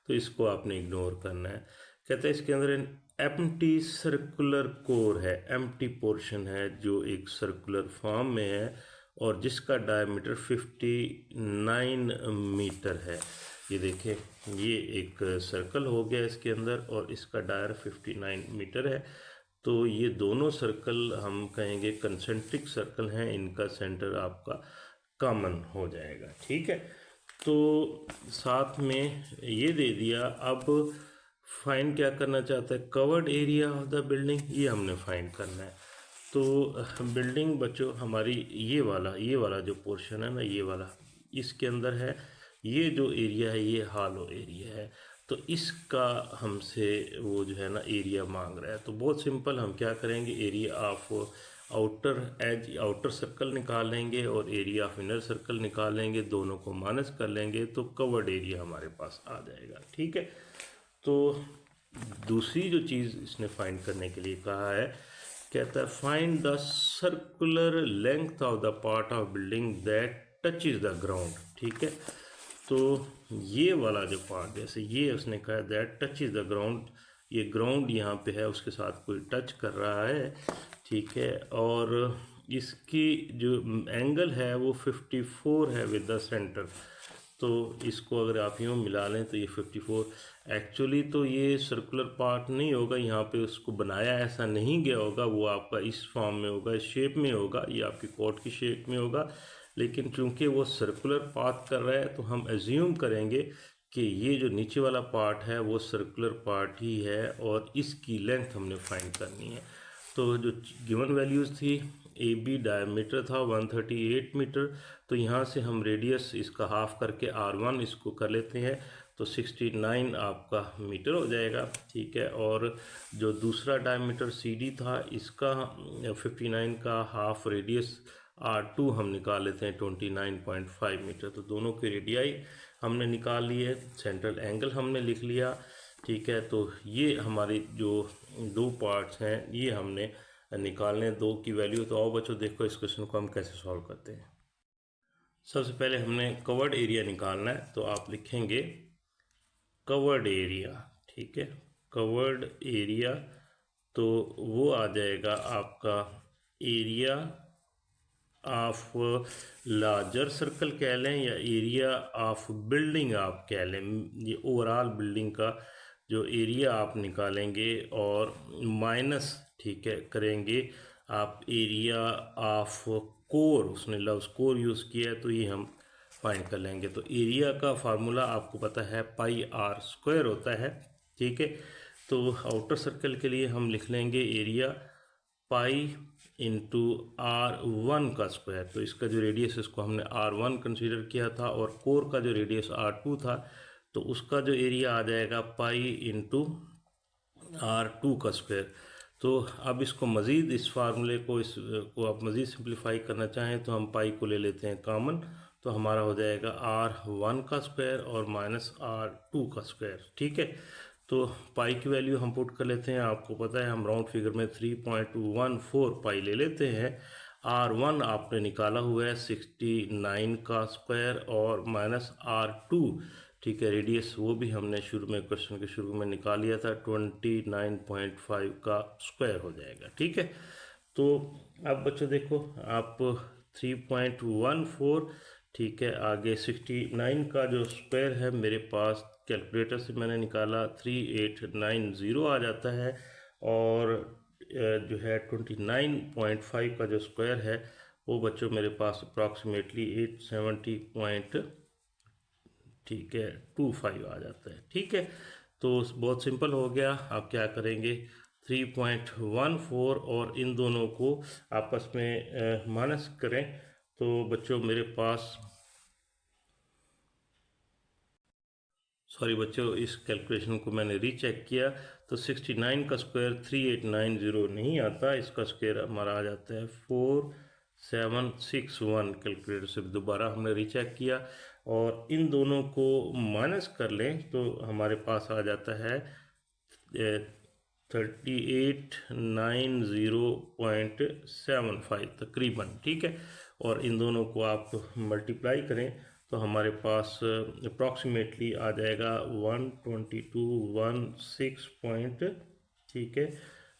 तो इसको आपने इग्नोर करना है। कहता है इसके अंदर एम्प्टी सर्कुलर कोर है, एम्प्टी पोर्शन है जो एक सर्कुलर फॉर्म में है और जिसका डायमीटर 59 मीटर है। ये देखें, ये एक सर्कल हो गया इसके अंदर और इसका डायर 59 मीटर है। तो ये दोनों सर्कल हम कहेंगे कंसेंट्रिक सर्कल हैं, इनका सेंटर आपका कॉमन हो जाएगा, ठीक है। तो साथ में ये दे दिया। अब फाइंड क्या करना चाहता है, covered area of the building, ये हमने फाइंड करना है। तो बिल्डिंग बच्चों हमारी ये वाला जो पोर्शन है ना, ये वाला इसके अंदर है। ये जो एरिया है ये हॉलो एरिया है, तो इसका हमसे वो जो है ना एरिया मांग रहा है। तो बहुत सिंपल, हम क्या करेंगे, area of outer as, outer circle निकाल लेंगे और एरिया ऑफ इनर सर्कल निकाल लेंगे, दोनों को माइनस कर लेंगे तो कवर्ड एरिया हमारे पास आ जाएगा, ठीक है। तो दूसरी जो चीज़ इसने फाइंड करने के लिए कहा है, कहता है find the circular length of the part of building that touches the ground, ठीक है। तो ये वाला जो पार्ट, जैसे ये उसने कहा दैट टचेज द ग्राउंड, ये ग्राउंड यहाँ पे है, उसके साथ कोई टच कर रहा है, ठीक है। और इसकी जो एंगल है वो 54 है विद द सेंटर। तो इसको अगर आप यूँ मिला लें तो ये 54, एक्चुअली तो ये सर्कुलर पार्ट नहीं होगा, यहाँ पे उसको बनाया ऐसा नहीं गया होगा, वो आपका इस फॉर्म में होगा, इस शेप में होगा, ये आपकी कोट की शेप में होगा। लेकिन चूंकि वो सर्कुलर पाथ कर रहा है तो हम एज्यूम करेंगे कि ये जो नीचे वाला पार्ट है वो सर्कुलर पार्ट ही है और इसकी लेंथ हमने फाइंड करनी है। तो जो गिवन वैल्यूज़ थी, ए बी डायमीटर था 138 मीटर, तो यहाँ से हम रेडियस इसका हाफ करके R1 इसको कर लेते हैं, तो 69 आपका मीटर हो जाएगा, ठीक है। और जो दूसरा डायमीटर CD था, इसका 59 का हाफ रेडियस R2 हम निकाल लेते हैं 29.5 मीटर। तो दोनों की रेडियाई हमने निकाल ली है, सेंट्रल एंगल हमने लिख लिया, ठीक है। तो ये हमारी जो दो पार्ट्स हैं ये हमने निकालने, दो की वैल्यू। तो आओ बच्चों देखो इस क्वेश्चन को हम कैसे सॉल्व करते हैं। सबसे पहले हमने कवर्ड एरिया निकालना है, तो आप लिखेंगे कवर्ड एरिया, ठीक है, कवर्ड एरिया। तो वो आ जाएगा आपका एरिया ऑफ लार्जर सर्कल कह लें या एरिया ऑफ बिल्डिंग आप कह लें, ये ओवरऑल बिल्डिंग का जो एरिया आप निकालेंगे और माइनस, ठीक है, करेंगे आप एरिया ऑफ कोर, उसने लव्स कोर यूज़ किया है तो ये हम फाइंड कर लेंगे। तो एरिया का फार्मूला आपको पता है पाई आर स्क्वायर होता है, ठीक है। तो आउटर सर्कल के लिए हम लिख लेंगे एरिया पाई इंटू R1 का स्क्वायर। तो इसका जो रेडियस है इसको हमने R1 कंसीडर किया था और कोर का जो रेडियस R2 था, तो उसका जो एरिया आ जाएगा पाई इंटू R2 का स्क्वायर। तो अब इसको मज़ीद इस फार्मूले को इसको आप मज़ीद सिंप्लीफाई करना चाहें तो हम पाई को ले लेते हैं कॉमन, तो हमारा हो जाएगा R1 का स्क्वायर और माइनस R2 का स्क्वायर। ठीक है, तो पाई की वैल्यू हम पुट कर लेते हैं। आपको पता है हम राउंड फिगर में 3.14 पाई ले लेते हैं। R1 आपने निकाला हुआ है 69 का स्क्वायर और माइनस R2, ठीक है, रेडियस वो भी हमने शुरू में क्वेश्चन के शुरू में निकाल लिया था, 29.5 का स्क्वायर हो जाएगा। ठीक है, तो अब बच्चों देखो आप 3.14, ठीक है, आगे 69 का जो स्क्वायर है मेरे पास कैलकुलेटर से मैंने निकाला 3890 आ जाता है, और जो है 29.5 का जो स्क्वायर है वो बच्चों मेरे पास अप्रॉक्सीमेटली 870 ठीक है 25 आ जाता है। ठीक है, तो बहुत सिंपल हो गया। आप क्या करेंगे 3.14 और इन दोनों को आपस में माइनस करें, तो बच्चों मेरे पास सॉरी बच्चों इस कैलकुलेशन को मैंने रीचेक किया तो 69 का स्क्वायर 3890 नहीं आता, इसका स्क्वायर हमारा आ जाता है 4761। कैलकुलेटर से दोबारा हमने रीचेक किया और इन दोनों को माइनस कर लें तो हमारे पास आ जाता है 3890.75 तकरीबन। ठीक है, और इन दोनों को आप मल्टीप्लाई करें तो हमारे पास अप्रॉक्सीमेटली आ जाएगा 12216 ठीक है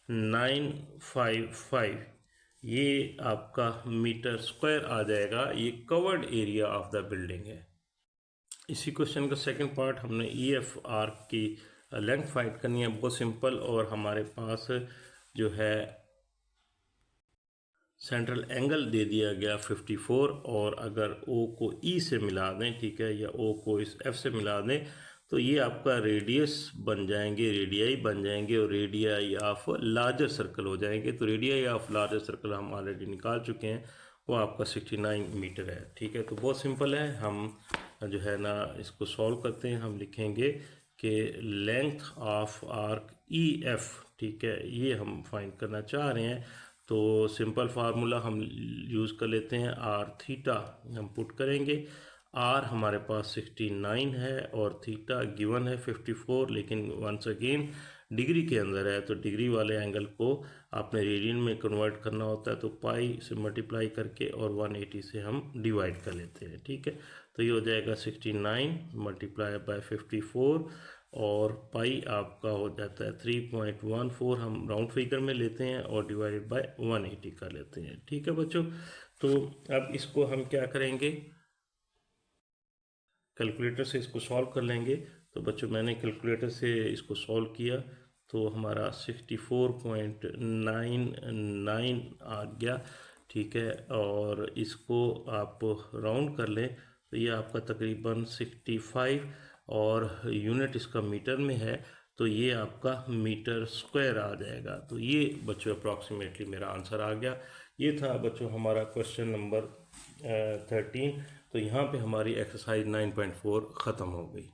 955, ये आपका मीटर स्क्वायर आ जाएगा। ये covered area of the building है। इसी क्वेश्चन का सेकंड पार्ट हमने EFR की लेंथ फाइंड करनी है, बहुत सिंपल, और हमारे पास जो है सेंट्रल एंगल दे दिया गया 54, और अगर O को E से मिला दें, ठीक है, या O को इस F से मिला दें तो ये आपका रेडियस बन जाएंगे, रेडियाई बन जाएंगे और रेडियाई ऑफ लार्जर सर्कल हो जाएंगे। तो रेडियाई ऑफ लार्जर सर्कल हम ऑलरेडी निकाल चुके हैं, वो आपका 69 मीटर है। ठीक है, तो बहुत सिंपल है, हम जो है ना इसको सॉल्व करते हैं। हम लिखेंगे कि लेंथ ऑफ आर्क EF, ठीक है, ये हम फाइंड करना चाह रहे हैं, तो सिंपल फार्मूला हम यूज़ कर लेते हैं। आर थीटा हम पुट करेंगे। आर हमारे पास 69 है और थीटा गिवन है 54, लेकिन वंस अगेन डिग्री के अंदर है, तो डिग्री वाले एंगल को आपने रेडियन में कन्वर्ट करना होता है, तो पाई से मल्टीप्लाई करके और 180 से हम डिवाइड कर लेते हैं। ठीक है, तो ये हो जाएगा 69 मल्टीप्लाई बाय 54 और पाई आपका हो जाता है 3.14, हम राउंड फिगर में लेते हैं और डिवाइडेड बाय 180 कर लेते हैं। ठीक है बच्चों, तो अब इसको हम क्या करेंगे, कैलकुलेटर से इसको सॉल्व कर लेंगे। तो बच्चों मैंने कैलकुलेटर से इसको सॉल्व किया तो हमारा 64.99 आ गया। ठीक है, और इसको आप राउंड कर लें तो ये आपका तकरीबन 65, और यूनिट इसका मीटर में है, तो ये आपका मीटर स्क्वायर आ जाएगा। तो ये बच्चों अप्रॉक्सीमेटली मेरा आंसर आ गया। ये था बच्चों हमारा क्वेश्चन नंबर 13। तो यहाँ पे हमारी एक्सरसाइज 9.4 ख़त्म हो गई।